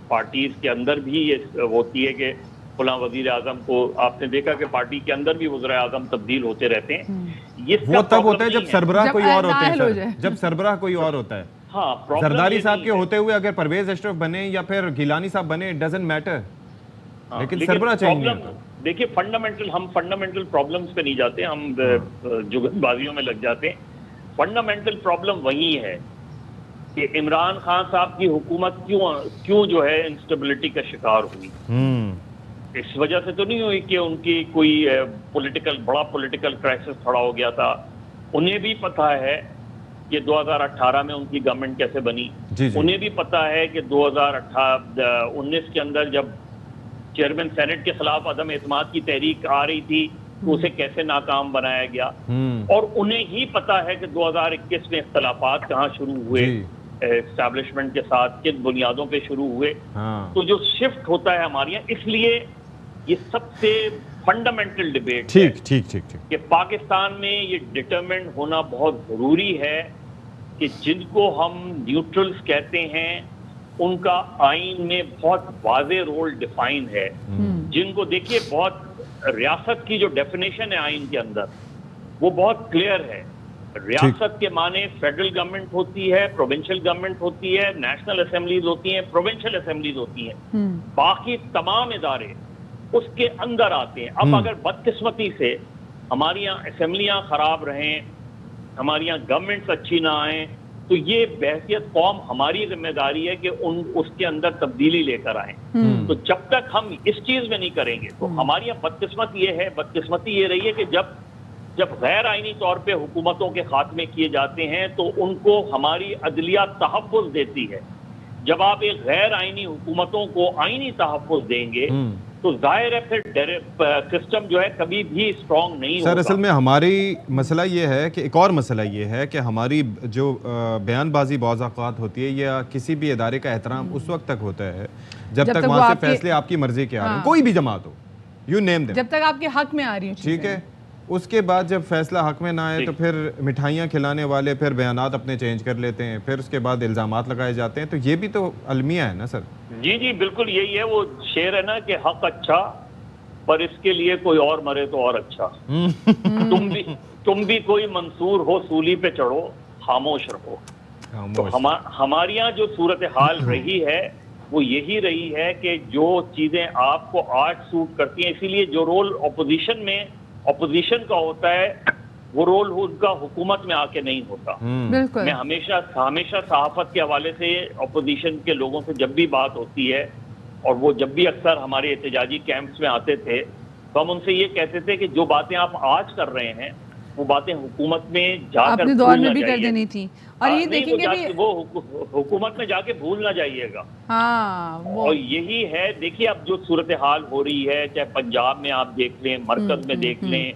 पार्टीज के अंदर भी ये होती है कि फलां वज़ीर आज़म को, आपने देखा कि पार्टी के अंदर भी वज़ीर आज़म तब्दील होते रहते हैं। ये वो तब होता है जब सरबराह कोई और होते हैं, जब सरबराह कोई और होता है। हाँ, जरदारी साहब के होते हुए अगर परवेज अशरफ बने या फिर गिलानी साहब बने, इट डजंट मैटर, लेकिन सरबराह चाहिए। देखिए, हम फंडामेंटल प्रॉब्लम्स पे नहीं जाते, हम जुगतबाजियों में लग जाते हैं। फंडामेंटल प्रॉब्लम वही है कि इमरान खान साहब की हुकूमत क्यों जो है इंस्टेबिलिटी का शिकार हुई। इस वजह से तो नहीं हुई कि उनकी कोई बड़ा पॉलिटिकल क्राइसिस खड़ा हो गया था। उन्हें भी पता है कि 2018 में उनकी गवर्नमेंट कैसे बनी। उन्हें भी पता है कि 2019 के अंदर जब चेयरमैन सेनेट के खिलाफ अदम एतमाद की तहरीक आ रही थी तो उसे कैसे नाकाम बनाया गया। और उन्हें ही पता है कि 2021 में इख्तलाफात कहाँ शुरू हुए, एस्टैब्लिशमेंट के साथ किन बुनियादों पे शुरू हुए। तो जो शिफ्ट होता है हमारे यहाँ, इसलिए ये सबसे फंडामेंटल डिबेट है कि पाकिस्तान में ये डिटरमिन्ड होना बहुत ज़रूरी है कि जिनको हम न्यूट्रल्स कहते हैं उनका आइन में बहुत वाज़े रोल डिफाइन है। जिनको देखिए, बहुत रियासत की जो डेफिनेशन है आइन के अंदर वो बहुत क्लियर है। रियासत के माने फेडरल गवर्नमेंट होती है, प्रोविंशियल गवर्नमेंट होती है, नेशनल असेंबलीज होती हैं, प्रोविंशियल असेंबलीज होती हैं। बाकी तमाम इदारे उसके अंदर आते हैं। अब अगर बदकिस्मती से हमारी यहाँ असेंबलियाँ खराब रहें, हमारी यहाँ गवर्नमेंट्स अच्छी ना आए, तो ये बहसियत कौम हमारी जिम्मेदारी है कि उसके अंदर तब्दीली लेकर आए। तो जब तक हम इस चीज में नहीं करेंगे तो हमारी यहाँ बदकिस्मती ये रही है कि जब गैर आइनी तौर पे हुकूमतों के खात्मे किए जाते हैं तो उनको हमारी अदलिया तहफ़्फ़ुज़ देती है। जब आप एक गैर आइनी हुकूमतों को आइनी तहफ़्फ़ुज़ देंगे तो जाहिर है फिर सिस्टम जो है कभी भी स्ट्रॉन्ग नहीं होगा। सर, असल में हमारी मसला ये है कि एक और मसला ये है कि हमारी जो बयानबाजी बाज़-औक़ात होती है या किसी भी इदारे का एहतराम उस वक्त तक होता है जब तक वहाँ से फैसले आपकी मर्जी के आ रहे हैं, कोई भी जमात हो, यू नेम देम, जब तक आपके हक में आ रही है। ठीक है, उसके बाद जब फैसला हक में ना आए तो फिर मिठाइयाँ खिलाने वाले फिर बयानात अपने चेंज कर लेते हैं, फिर उसके बाद इल्ज़ामात लगाए जाते हैं। तो ये भी तो अलमिया है ना सर। जी बिल्कुल यही है, वो शेर है ना कि हक अच्छा पर इसके लिए कोई और मरे तो और अच्छा। तुम भी कोई मंसूर हो सूली पे चढ़ो, खामोश रहो। तो हमारे यहाँ जो सूरत हाल रही है वो यही रही है कि जो चीजें आपको आज सूट करती हैं, इसीलिए जो रोल ऑपोजिशन का होता है वो रोल उनका हुकूमत में आके नहीं होता। मैं हमेशा सहाफत के हवाले से ऑपोजिशन के लोगों से जब भी बात होती है और वो जब भी अक्सर हमारे एहतजाजी कैंप्स में आते थे तो हम उनसे ये कहते थे कि जो बातें आप आज कर रहे हैं वो बातें हुकूमत में जाकर अपने दौर में भी कर देनी थी। और ये देखेंगे भी वो हुकूमत में जाके भूल ना जाइएगा। और यही है, देखिए अब जो सूरत हाल हो रही है, चाहे पंजाब में आप देख लें, मरकज में देख लें,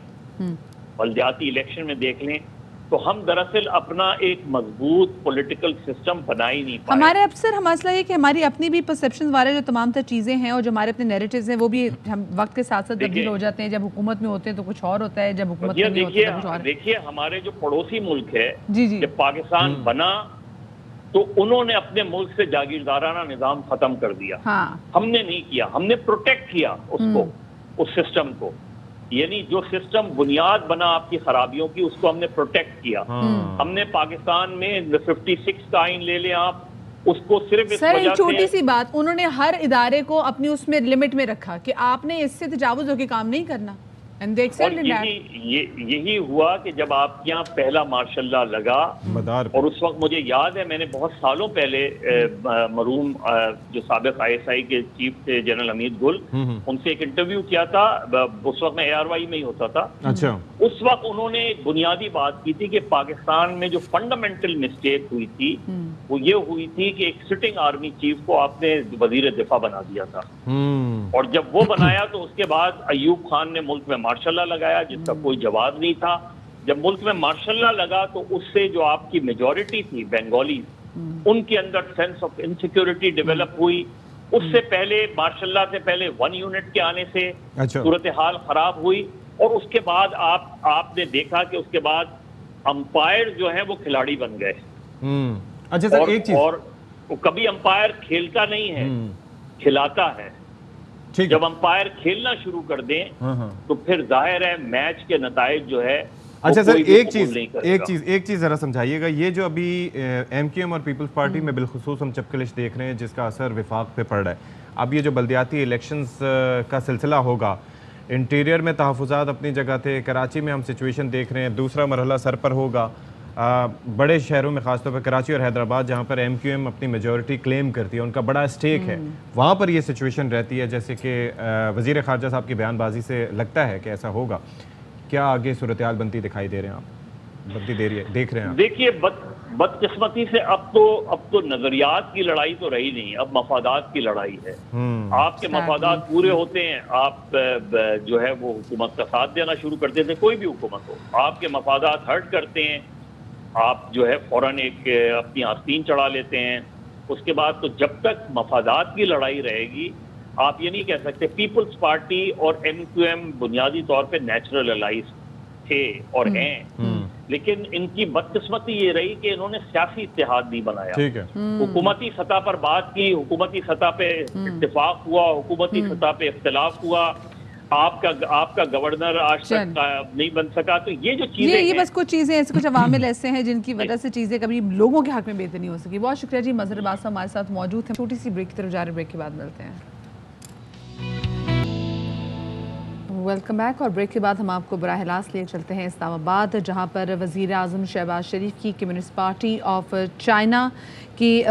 बल्दियाती इलेक्शन में देख लें, तो हम दरअसल अपना एक मजबूत पॉलिटिकल सिस्टम बना ही नहीं पाए। हमारे अक्सर मसला ये कि हमारी अपनी भी परसेप्शन वाले जो तमाम तर चीज़ें हैं और जो हमारे अपने नैरेटिव्स हैं वो भी हम वक्त के साथ साथ तब्दील हो जाते हैं। जब हुकूमत में होते हैं तो कुछ और होता है, जब हुकूमत में नहीं होते तो कुछ और। देखिए हमारे जो पड़ोसी मुल्क है, जब पाकिस्तान बना तो उन्होंने अपने मुल्क से जागीरदाराना निज़ाम खत्म कर दिया। हमने नहीं किया, हमने प्रोटेक्ट किया उसको, उस सिस्टम को। यानी जो सिस्टम बुनियाद बना आपकी खराबियों की, उसको हमने प्रोटेक्ट किया। हमने पाकिस्तान में 56 का आइन ले लें आप, उसको सिर्फ इस वजह से, छोटी सी बात, उन्होंने हर इदारे को अपनी उसमें लिमिट में रखा कि आपने इससे तजावुज होकर काम नहीं करना। और यही हुआ कि जब आपके यहाँ पहला मार्शल लॉ लगा, और उस वक्त मुझे याद है मैंने बहुत सालों पहले मरूम जो साबिक ISI के चीफ थे जनरल हमीद गुल, उनसे एक इंटरव्यू किया था। उस वक्त मैं ARY में ही होता था। अच्छा। उस वक्त उन्होंने एक बुनियादी बात की थी कि पाकिस्तान में जो फंडामेंटल मिस्टेक हुई थी वो ये हुई थी कि एक सिटिंग आर्मी चीफ को आपने वजीर दिफा बना दिया था, और जब वो बनाया तो उसके बाद अयूब खान ने मुल्क में मार्शल लॉ लगाया जिसका कोई जवाब नहीं था। जब मुल्क में मार्शल लॉ लगा तो उससे जो आपकी मेजॉरिटी थी बंगाली, उनके अंदर सेंस ऑफ इनसिक्योरिटी डेवलप हुई। उससे पहले मार्शल लॉ से पहले 1 यूनिट के आने से सूरत हाल खराब हुई, और उसके बाद आपने देखा कि उसके बाद अंपायर जो है वो खिलाड़ी बन गए। अच्छा सर, एक चीज और कभी अंपायर खेलता नहीं है, खिलाता है। जब अंपायर खेलना शुरू कर दें तो फिर जाहिर है मैच के नताइज जो है। अच्छा सर, एक चीज जरा समझाइएगा, ये जो अभी MQM और पीपल्स पार्टी में बिलखुसूस हम चपकलिश देख रहे हैं जिसका असर विफाक पे पड़ रहा है, अब ये जो बल्दियाती इलेक्शंस का सिलसिला होगा, इंटीरियर में तहफ़्फ़ुज़ात अपनी जगह थे, कराची में हम सिचुएशन देख रहे हैं, दूसरा मरहला सर पर होगा बड़े शहरों में ख़ासतौर पर कराची और हैदराबाद जहाँ पर MQM अपनी मेजॉरिटी क्लेम करती है, उनका बड़ा स्टेक है, वहाँ पर ये सिचुएशन रहती है जैसे कि वज़ीर ख़ारजा साहब की बयानबाजी से लगता है कि ऐसा होगा। क्या आगे सूरत हाल बनती दिखाई दे रहे हैं आप, बनती दे रही है, देख रहे हैं आप? देखिए बदकिस्मती से अब तो नजरियात की लड़ाई तो रही नहीं, अब मफादात की लड़ाई है। आपके मफादात पूरे होते हैं, आप जो है वो हुकूमत का साथ देना शुरू कर देते हैं, कोई भी हुकूमत हो, आपके मफादात हर्ट करते हैं, आप जो है फौरन एक अपनी आस्तीन चढ़ा लेते हैं। उसके बाद तो जब तक मफादात की लड़ाई रहेगी आप ये नहीं कह सकते। पीपल्स पार्टी और MQM बुनियादी तौर पे नेचुरल अलाइज थे और हैं, लेकिन इनकी बदकिस्मती ये रही कि इन्होंने सियासी इत्तेहाद नहीं बनाया। ठीक है। हुकूमती सतह पर बात की, हुकूमती सतह पे इत्तेफाक हुआ, हुकूमती सतह पे इख्तिलाफ हुआ, आपका गवर्नर आज तक नहीं बन सका। तो ये जो चीजें ये बस कुछ चीजें ऐसे, कुछ अवामिल ऐसे हैं जिनकी वजह से चीजें कभी लोगों के हक में बेहतर नहीं हो सकी। बहुत शुक्रिया जी, मजहर अब्बास हमारे साथ मौजूद हैं। छोटी सी ब्रेक की तरफ जा रहे, ब्रेक के बाद मिलते हैं। Welcome back. और ब्रेक के बाद हम आपको बराह रास्त लिए चलते हैं इस्लामाबाद, जहां पर वज़ीर आज़म शहबाज शरीफ की कम्युनिस्ट पार्टी ऑफ चाइना की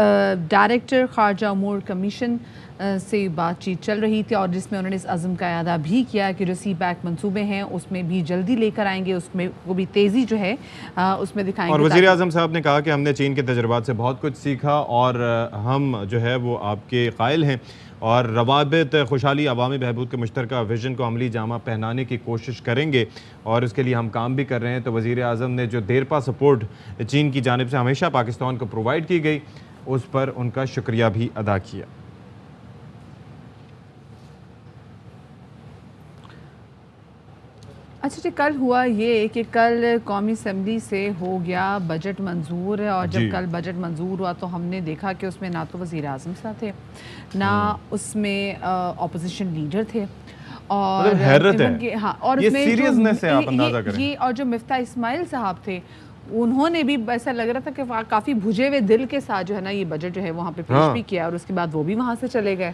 डायरेक्टर खारजा अमूर कमीशन से बातचीत चल रही थी, और जिसमें उन्होंने इस अज़म का अदा भी किया कि जो CPEC मंसूबे हैं उसमें भी जल्दी लेकर आएंगे, उसमें वो भी तेज़ी जो है उसमें दिखाएंगे। और वज़ीर आज़म साहब ने कहा कि हमने चीन के तजुर्बात से बहुत कुछ सीखा और हम जो है वो आपके कायल हैं, और रवाबित खुशहाली अवामी बहबूद के मुश्तरका विजन को अमली जामा पहनाने की कोशिश करेंगे, और इसके लिए हम काम भी कर रहे हैं। तो वज़ीर आज़म ने जो देरपा सपोर्ट चीन की जानिब से हमेशा पाकिस्तान को प्रोवाइड की गई उस पर उनका शुक्रिया भी अदा किया। अच्छा जी, कल हुआ ये कि कल कौमी असम्बली से हो गया बजट मंजूर, और जब कल बजट मंजूर हुआ तो हमने देखा कि उसमें ना तो वज़ीर आज़म साहब थे, ना उसमें अपोजिशन लीडर थे, और हाँ, और ये सीरियसनेस है, आप अंदाजा करें। ये और जो मिफ्ता इस्माइल साहब थे उन्होंने भी ऐसा लग रहा था कि काफ़ी भुजे हुए दिल के साथ जो है ना ये बजट जो है वहाँ पे पेश भी किया, और उसके बाद वो भी वहाँ से चले गए।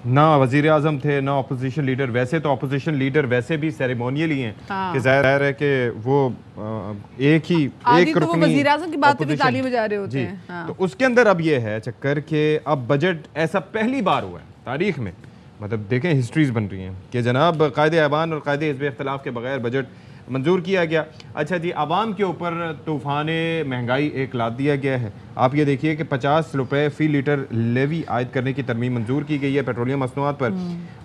ना वज़ीर आज़म थे ना अपोजिशन लीडर। वैसे तो अपोजिशन लीडर वैसे भी सेरेमोनियल ही हैं कि जाहिर है कि वो एक तो वज़ीर आज़म की बात पे ताली बजा रहे होते हैं। हाँ। तो उसके अंदर अब ये है चक्कर कि अब बजट ऐसा पहली बार हुआ है तारीख में, मतलब देखें हिस्ट्रीज बन रही हैं कि जनाब कायदे ऐवान और कायदे हिज़्ब इख्तिलाफ के बगैर बजट मंजूर किया गया। अच्छा जी, आवाम के ऊपर तूफ़ान महंगाई एक लाद दिया गया है। आप ये देखिए कि 50 रुपये फ़ी लीटर लेवी आयद करने की तरमीम मंजूर की गई है पेट्रोलियम मसनूआत पर।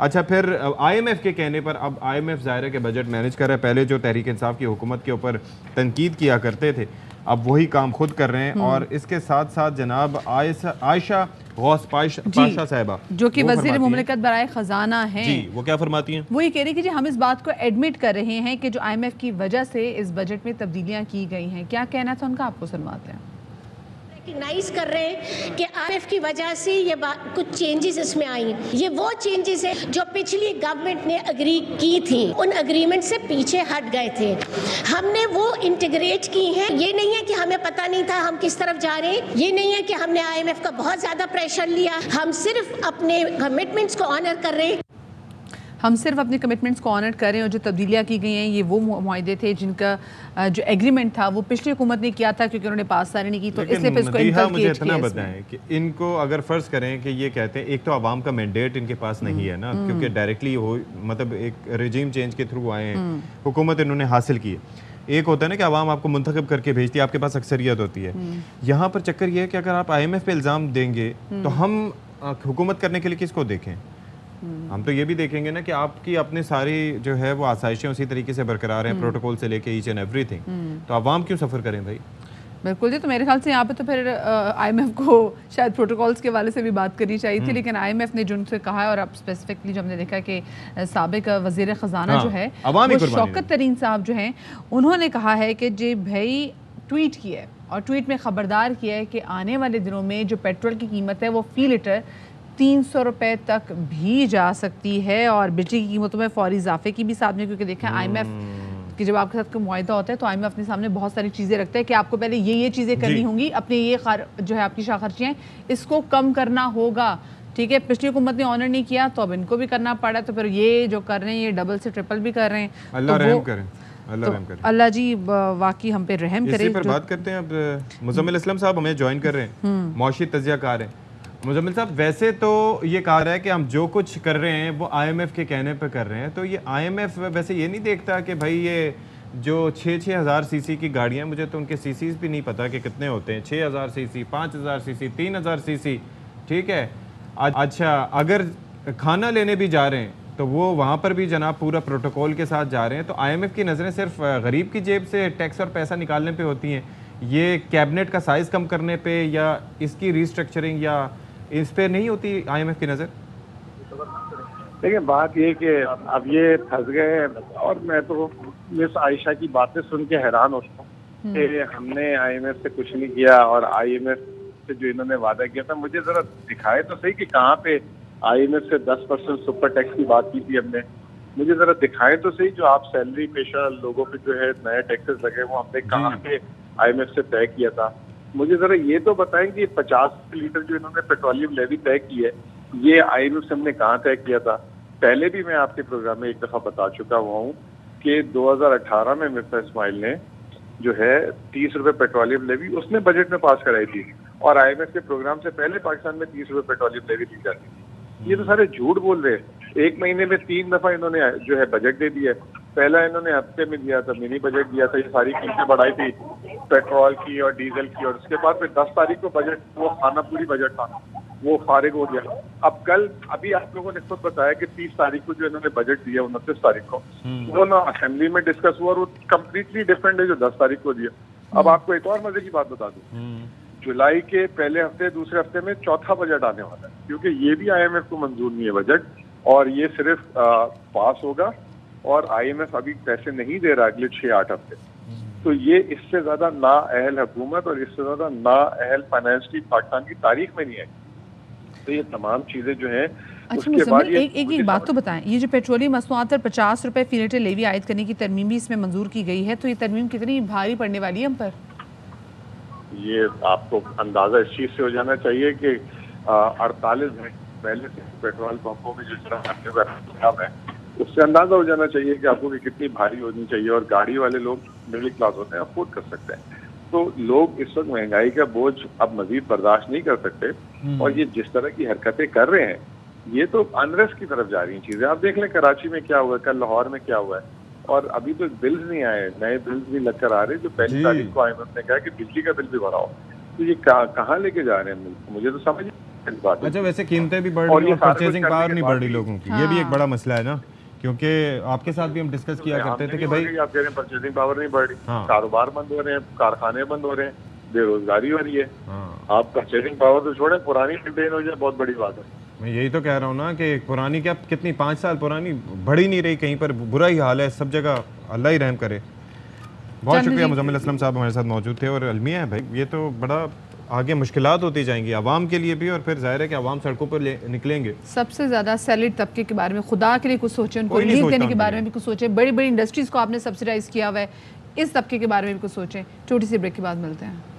अच्छा, फिर IMF के कहने पर अब IMF ज़ाहिर है कि बजट मैनेज कर रहा है। पहले जो तहरीक इंसाफ की हुकूमत के ऊपर तनकीद किया करते थे अब वही काम खुद कर रहे हैं। और इसके साथ साथ जनाब आयशा गौस पाशा साहिबा जो कि वज़ीर मुमलिकत बराए ख़जाना हैं, जी, वो क्या फरमाती हैं? वो ये कह रही कि जी हम इस बात को एडमिट कर रहे हैं कि जो IMF की वजह से इस बजट में तब्दीलियां की गई हैं। क्या कहना था उनका, आपको सुनवाते हैं। रिकग्नाइज कर रहे हैं कि IMF की वजह से ये कुछ चेंजेस इसमें आई हैं। ये वो चेंजेस है जो पिछली गवर्नमेंट ने एग्री की थी, उन एग्रीमेंट से पीछे हट गए थे, हमने वो इंटीग्रेट की हैं। ये नहीं है कि हमें पता नहीं था हम किस तरफ जा रहे हैं, ये नहीं है कि हमने IMF का बहुत ज़्यादा प्रेशर लिया, हम सिर्फ अपने कमिटमेंट्स को ऑनर कर रहे हैं। हम सिर्फ अपने कमिटमेंट्स को ऑनर करें और जो तब्दीलियाँ की गई हैं ये वो मुआहदे थे जिनका जो एग्रीमेंट था वो पिछली हुकूमत ने किया था क्योंकि उन्होंने पासदारी नहीं की, तो इसलिए फिर इसको मुझे इतना बताएं कि इनको अगर फ़र्ज़ करें कि ये कहते हैं एक तो आवाम का मैंडेट इनके पास नहीं है ना, क्योंकि डायरेक्टली हो मतलब एक रेजिम चेंज के थ्रू आए हैं, हुकूमत इन्होंने हासिल की है। एक होता है ना कि आवाम आपको मुंतखब करके भेजती है, आपके पास अक्सरियत होती है। यहाँ पर चक्कर ये है कि अगर आप IMF पे इल्ज़ाम देंगे तो हम हुकूमत करने के लिए किसको देखें? हम तो ये भी देखेंगे ना कि आपकी अपने सारी जो है वो आसाइशें उसी तरीके से बरकरार हैं, प्रोटोकॉल से लेके ईच एंड एवरीथिंग, तो आवाम क्यों सफ़र करें भाई? बिल्कुल जी, तो मेरे ख्याल से यहाँ पे तो फिर IMF को शायद प्रोटोकॉल्स के वाले से भी बात करनी चाहिए थी, लेकिन IMF ने जो उनसे कहा है और अब स्पेसिफिकली जो हमने देखा कि साबिक वज़ीर ख़जाना जो है वो शौकत तरीन साहब जो हैं उन्होंने कहा है कि जी भाई ट्वीट किया है और ट्वीट में ख़बरदार किया है कि आने वाले दिनों में जो पेट्रोल की कीमत है वो फ़ी लीटर 300 रुपये तक भी जा सकती है और बिजली की कीमतों में फौरी इजाफे की भी साथ में, क्योंकि देखें IMF कि जब आपके साथ कोई मुआहिदा होता है तो IMF अपने सामने बहुत सारी चीज़ें रखता है कि आपको पहले ये चीज़ें करनी होंगी, अपने ये जो है आपकी खर्चियाँ इसको कम करना होगा, ठीक है। पिछली हुकूमत ने ऑनर नहीं किया तो अब इनको भी करना पड़ा, तो फिर ये जो कर रहे हैं ये डबल से ट्रिपल भी कर रहे हैं। अल्लाह रहम करें, अल्लाह जी वाकई हम पे रहम करे। इसी पर बात करते हैं अब। मुज़म्मिल असलम साहब हमें ज्वाइन कर रहे हैं, मौशी तजियाकार हैं। मुज़म्मिल साहब, वैसे तो ये कहा रहा है कि हम जो कुछ कर रहे हैं वो IMF के कहने पे कर रहे हैं, तो ये IMF वैसे ये नहीं देखता कि भाई ये जो 6,000 सीसी की गाड़ियाँ, मुझे तो उनके सीसीज भी नहीं पता कि कितने होते हैं, 6,000 सीसी, 5,000 सीसी, 3,000 सीसी, ठीक है। अच्छा, अगर खाना लेने भी जा रहे हैं तो वो वहाँ पर भी जनाब पूरा प्रोटोकॉल के साथ जा रहे हैं, तो IMF की नज़रें सिर्फ गरीब की जेब से टैक्स और पैसा निकालने पे होती हैं, ये कैबिनेट का साइज़ कम करने पे या इसकी रीस्ट्रक्चरिंग या इस पे नहीं होती IMF की नज़र? देखिए, बात ये कि अब ये फंस गए और मैं तो मिस आयशा की बातें सुन के हैरान होता हूँ कि हमने IMF से कुछ नहीं किया और IMF से जो इन्होंने वादा किया था, मुझे ज़रा दिखाए तो सही कि कहाँ पे IMF से 10% सुपर टैक्स की बात की थी हमने, मुझे ज़रा दिखाएं तो सही जो आप सैलरी पेशा लोगों पे जो है नए टैक्सेस लगे वो हमने कहाँ पे IMF से तय किया था। मुझे ज़रा ये तो बताएं कि 50 लीटर जो इन्होंने पेट्रोलियम लेवी तय की है ये IMF से हमने कहाँ तय किया था। पहले भी मैं आपके प्रोग्राम में एक दफ़ा बता चुका हुआ हूँ कि 2018 में मिर्जा इस्माइल ने जो है 30 रुपये पेट्रोलियम लेवी उसने बजट में पास कराई थी और IMF के प्रोग्राम से पहले पाकिस्तान में 30 रुपये पेट्रोलियम लेवी दी जाती थी। ये तो सारे झूठ बोल रहे हैं। एक महीने में 3 दफ़ा इन्होंने जो है बजट दे दिया है। पहला इन्होंने हफ्ते में दिया था, मिनी बजट दिया था, ये सारी कीमतें बढ़ाई थी पेट्रोल की और डीजल की, और उसके बाद फिर 10 तारीख को बजट, वो खानापुरी बजट था, वो फारिग हो गया। अब कल अभी आप लोगों ने खुद बताया कि 30 तारीख को जो इन्होंने बजट दिया 29 तारीख को वो ना असेंबली में डिस्कस हुआ और वो कम्प्लीटली डिफरेंट है जो 10 तारीख को दिया। अब आपको एक और मजे की बात बता दूं, जुलाई के पहले हफ्ते दूसरे हफ्ते में चौथा बजट आने वाला है, क्योंकि ये भी IMF को मंजूर नहीं है बजट, और ये सिर्फ पास होगा और IMF अभी पैसे नहीं दे रहा अगले 6-8 हफ्ते। तो ये इससे ज्यादा ना अहल हुकूमत और इससे ज्यादा ना अहल फाइनेंस की पाकिस्तान की तारीख में नहीं है। तो ये तमाम चीजें जो हैं उसके बाद एक बात तो बताएं, ये जो पेट्रोलियम मसनूआत पर 50 रुपये फी लीटर लेवी आयद करने की तरमीम भी इसमें मंजूर की गई है, तो ये तरमीम कितनी भारी पड़ने वाली है हम पर? ये आपको अंदाजा इस चीज से हो जाना चाहिए कि 48 घंटे पहले से पेट्रोल पंपों में जिस तरह है उससे अंदाजा हो जाना चाहिए कि आपको कि कितनी भारी होनी चाहिए, और गाड़ी वाले लोग मिडिल क्लास होते हैं, अफोर्ड कर सकते हैं। तो लोग इस वक्त महंगाई का बोझ अब मजीद बर्दाश्त नहीं कर सकते, और ये जिस तरह की हरकतें कर रहे हैं ये तो अनरेस्ट की तरफ जा रही हैं चीजें। आप देख लें कराची में क्या हुआ, कल लाहौर में क्या हुआ है, और अभी तो बिल्स नहीं आए, नए बिल्स भी लग कर आ रहे हैं जो पहली तारीख को IMF ने कहा कि बिजली का बिल भी बढ़ाओ। तो ये कहाँ लेके जा रहे हैं, मुझे तो समझ नहीं बात। अच्छा, वैसे कीमतें भी बढ़ रही हैं, परचेजिंग पावर नहीं बढ़ रही लोगों की, ये भी एक बड़ा मसला है ना, क्योंकि आपके साथ भी हम डिस्कस किया करते थे कि भाई आप कह रहे हैं परचेजिंग पावर नहीं बढ़ रही, कारोबार बंद हो रहे हैं, कारखाने बंद हो रहे हैं, बेरोजगारी हो रही है। आप परचेजिंग पावर तो छोड़े, पुरानी मेंटेन हो जाए, बहुत बड़ी बात है। मैं यही तो कह रहा हूँ ना कि पुरानी क्या कितनी 5 साल पुरानी बढ़ ही नहीं रही, कहीं पर बुरा ही हाल है सब जगह, अल्लाह ही रहम करे। बहुत शुक्रिया, मुज़म्मिल असलम साहब हमारे साथ मौजूद थे। और अलमिया है भाई, ये तो बड़ा आगे मुश्किलात होती जाएंगी आवाम के लिए भी, और फिर जाहिर है कि आवाम सड़कों पर निकलेंगे। सबसे ज़्यादा सैलरीड तबके के बारे में खुदा के लिए कुछ सोचें, उनको रिलीफ देने के बारे में भी कुछ सोचें। बड़ी बड़ी इंडस्ट्रीज़ को आपने सब्सिडाइज किया हुआ है, इस तबके के बारे में भी कुछ सोचें। छोटी सी ब्रेक के बाद मिलते हैं।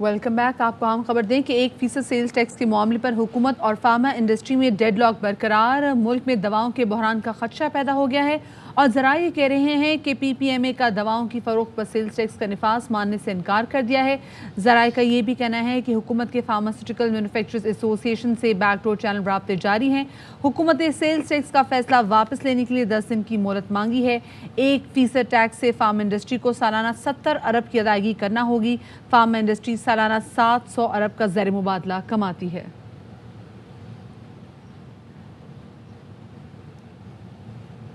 Welcome back. आपको आम खबर दें कि 1% सेल्स टैक्स के मामले पर हुकूमत और फार्मा इंडस्ट्री में डेडलॉक बरकरार। मुल्क में दवाओं के बहरान का खदशा पैदा हो गया है और ज़रा ये कह रहे हैं कि PPMA का दवाओं की फ़रोख्त पर सेल्स टैक्स का निफाज मानने से इनकार कर दिया है। ज़राए का ये भी कहना है कि हुकूमत के फार्मास्यूटिकल मैन्युफैक्चरर्स एसोसिएशन से बैकडोर चैनल राब्ते जारी हैं। हुकूमत ने सेल्स टैक्स का फैसला वापस लेने के लिए 10 दिन की मोहलत मांगी है। 1% टैक्स से फार्मा इंडस्ट्री को सालाना 70 अरब की अदायगी करना होगी। फार्मा इंडस्ट्री सालाना 700 अरब का ज़र मुबादला कमाती है।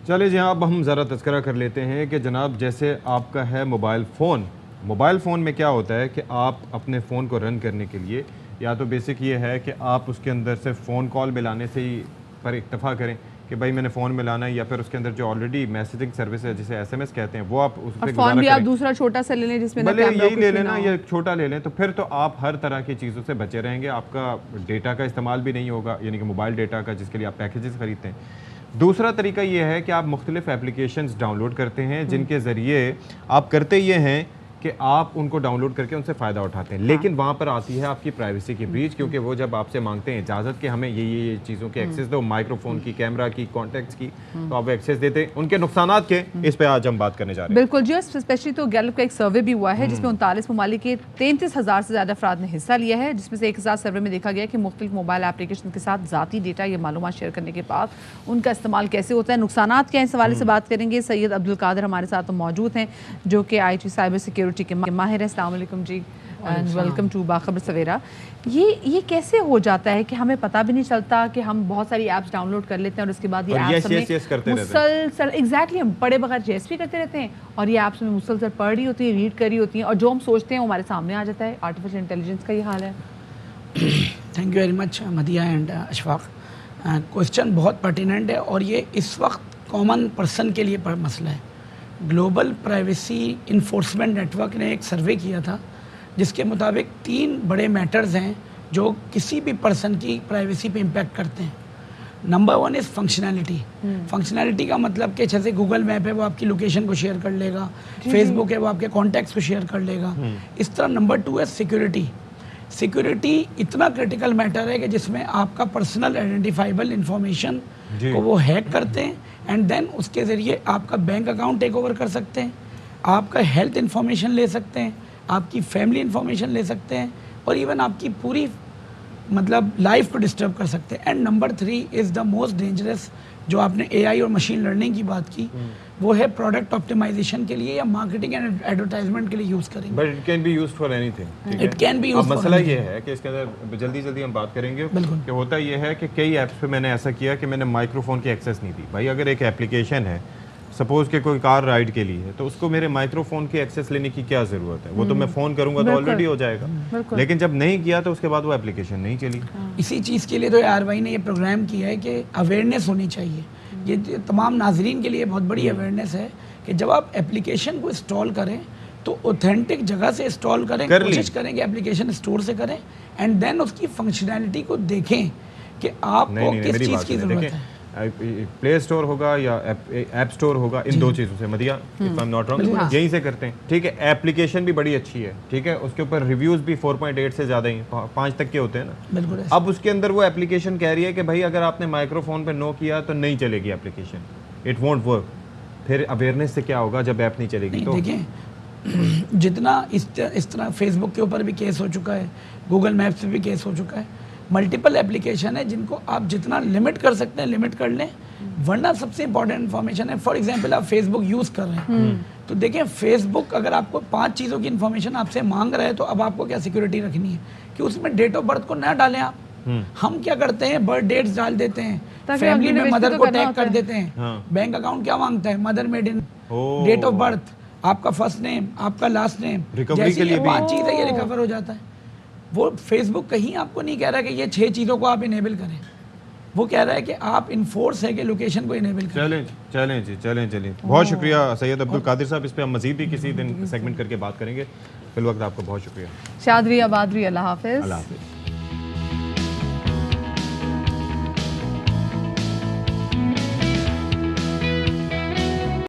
चलिए जी, अब हम ज़रा तज़किरा कर लेते हैं कि जनाब जैसे आपका है मोबाइल फ़ोन में क्या होता है कि आप अपने फ़ोन को रन करने के लिए या तो बेसिक ये है कि आप उसके अंदर से फ़ोन कॉल मिलाने से ही पर इक्तफ़ा करें कि भाई मैंने फ़ोन मिलाना है, या फिर उसके अंदर जो ऑलरेडी मैसेजिंग सर्विस है जिसे SMS कहते हैं वो आप उस पर फ़ोन भी आप दूसरा छोटा सा ले लें जिसमें भले यही ले लेना या छोटा ले लें, तो फिर तो आप हर तरह की चीज़ों से बचे रहेंगे। आपका डेटा का इस्तेमाल भी नहीं होगा, यानी कि मोबाइल डेटा का जिसके लिए आप पैकेजेस ख़रीदते हैं। दूसरा तरीका ये है कि आप मुख्तलिफ एप्लीकेशंस डाउनलोड करते हैं जिनके ज़रिए आप करते ये हैं कि आप उनको डाउनलोड करके उनसे फ़ायदा उठाते हैं, लेकिन वहाँ पर आती है आपकी प्राइवेसी की ब्रीच, क्योंकि वो जब आपसे मांगते हैं इजाज़त कि हमें ये चीज़ों के एक्सेस दो, माइक्रोफोन की, कैमरा की, कॉन्टैक्ट्स की, तो आप एक्सेस देते हैं। उनके नुकसानात के इस पे आज हम बात करने जा रहे हैं। बिल्कुल जी, स्पेशली तो गैलप का एक सर्वे भी हुआ है जिसमें 39 ममालिक के 33,000 से ज़्यादा अफराद ने हिस्सा लिया है, जिसमें से 1,000 सर्वे में देखा गया कि मुख्तलिफ मोबाइल एप्लीकेशन के साथ ज़ाती डेटा या मालूमात शेयर करने के बाद उनका इस्तेमाल कैसे होता है, नुकसानात क्या है, इस हवाले से बात करेंगे। सैयद अब्दुल कादिर हमारे साथ मौजूद हैं जो कि IT साइबर सिक्योरिटी के माहिर हैं। अस्सलाम वालेकुम जी एंड वेलकम टू बाखबर सवेरा। ये कैसे हो जाता है कि हमें पता भी नहीं चलता कि हम बहुत सारी ऐप्स डाउनलोड कर लेते हैं और उसके बाद ये ऐप्स हमें मुसलसल एग्जैक्टली हम पढ़े बगैर जेस भी करते रहते हैं और ये ऐप्स में मुसलसल पढ़ रही होती है, रीड कर रही होती हैं और जो हम सोचते हैं वो हमारे सामने आ जाता है। आर्टिफिशियल इंटेलिजेंस का ये हाल है। Thank you very much मदिया and Ashfaq. Question बहुत पर्टिनेंट है और ये इस वक्त कॉमन पर्सन के लिए मसला है। ग्लोबल प्राइवेसी इन्फोर्समेंट नेटवर्क ने एक सर्वे किया था जिसके मुताबिक 3 बड़े मैटर्स हैं जो किसी भी पर्सन की प्राइवेसी पे इम्पैक्ट करते हैं। Number 1 is functionality. फंक्शनैलिटी का मतलब कि जैसे गूगल मैप है वो आपकी लोकेशन को शेयर कर लेगा, फेसबुक है वो आपके कॉन्टैक्ट्स को शेयर कर लेगा। इस तरह नंबर 2 है सिक्योरिटी। सिक्योरिटी इतना क्रिटिकल मैटर है कि जिसमें आपका पर्सनल आइडेंटिफाइबल इंफॉर्मेशन को वो हैक करते हैं एंड देन उसके ज़रिए आपका बैंक अकाउंट टेक ओवर कर सकते हैं, आपका हेल्थ इंफॉर्मेशन ले सकते हैं, आपकी फैमिली इंफॉर्मेशन ले सकते हैं और इवन आपकी पूरी मतलब लाइफ को डिस्टर्ब कर सकते हैं। And number 3 is the most dangerous, जो आपने AI और मशीन लर्निंग की बात की, वो है प्रोडक्ट ऑप्टिमाइजेशन के लिए या मार्केटिंग एंड एडवर्टाइजमेंट के लिए यूज़ करेंगे। But it can be used for anything. It can be used. मसला ये है कि इसके अंदर जल्दी हम बात करेंगे कि होता ये है कि कई ऐप्स पे मैंने ऐसा किया कि मैंने माइक्रोफोन की एक्सेस नहीं दी। भाई अगर एक एप्लीकेशन है सपोज के कोई कार राइड के लिए है तो उसको मेरे माइक्रोफोन की एक्सेस लेने की क्या ज़रूरत है? वो तो मैं फ़ोन करूंगा तो ऑलरेडी हो जाएगा, लेकिन जब नहीं किया तो उसके बाद वो एप्लीकेशन नहीं चली। इसी चीज़ के लिए तो RY ने ये प्रोग्राम किया है कि अवेयरनेस होनी चाहिए। ये तमाम नाजरीन के लिए बहुत बड़ी अवेयरनेस है कि जब आप एप्लीकेशन को इंस्टॉल करें तो ऑथेंटिक जगह से इंस्टॉल करें, कोशिश करें कि एप्लीकेशन स्टोर से करें एंड देन उसकी फंक्शनैलिटी को देखें कि आपको किस चीज़ की ज़रूरत है। प्ले स्टोर होगा या ऐप स्टोर होगा, इन 2 चीज़ों से मदिया if I am not wrong यहीं से करते हैं। ठीक है, एप्लीकेशन भी बड़ी अच्छी है, ठीक है, उसके ऊपर रिव्यूज़ भी 4.8 से ज़्यादा ही 5 तक के होते हैं ना। अब उसके अंदर वो एप्लीकेशन कह रही है कि भाई अगर आपने माइक्रोफोन पे नो किया तो नहीं चलेगी एप्लीकेशन, इट वोंट वर्क। फिर अवेयरनेस से क्या होगा जब ऐप नहीं चलेगी? तो देखिए जितना इस तरह फेसबुक के ऊपर भी केस हो चुका है, गूगल मैप्स पे भी केस हो चुका है, मल्टीपल एप्लीकेशन है जिनको आप जितना लिमिट कर सकते हैं लिमिट कर लें, वरना सबसे इंपॉर्टेंट इन्फॉर्मेशन है। फॉर एग्जांपल आप फेसबुक यूज़ कर रहे हैं तो देखें फेसबुक अगर आपको 5 चीज़ों की इन्फॉर्मेशन आपसे मांग रहा है तो अब आपको क्या सिक्योरिटी रखनी है कि उसमें डेट ऑफ बर्थ को ना डालें आप। हम क्या करते हैं बर्थ डेट्स डाल देते हैं, फैमिली में मदर को टैग कर देते हैं। बैंक अकाउंट क्या मांगता है? Mother maiden, date of birth, आपका फर्स्ट नेम, आपका लास्ट नेम, जैसे ये 5 चीज़ है ये रिकवर हो जाता है। वो फेसबुक कहीं आपको नहीं कह रहा कि ये 6 चीज़ों को आप इनेबल करें, वो कह रहा है कि आप इन्फोर्स है कि लोकेशन को इनेबल करें। चलें। बहुत शुक्रिया सैयद अब्दुल कादिर साहब। इस पर हम मज़ीद भी किसी दिन सेगमेंट करके बात करेंगे। फिल वक्त आपको बहुत शुक्रिया। शाद रही, आबाद रही, अल्लाह हाफ़िज़।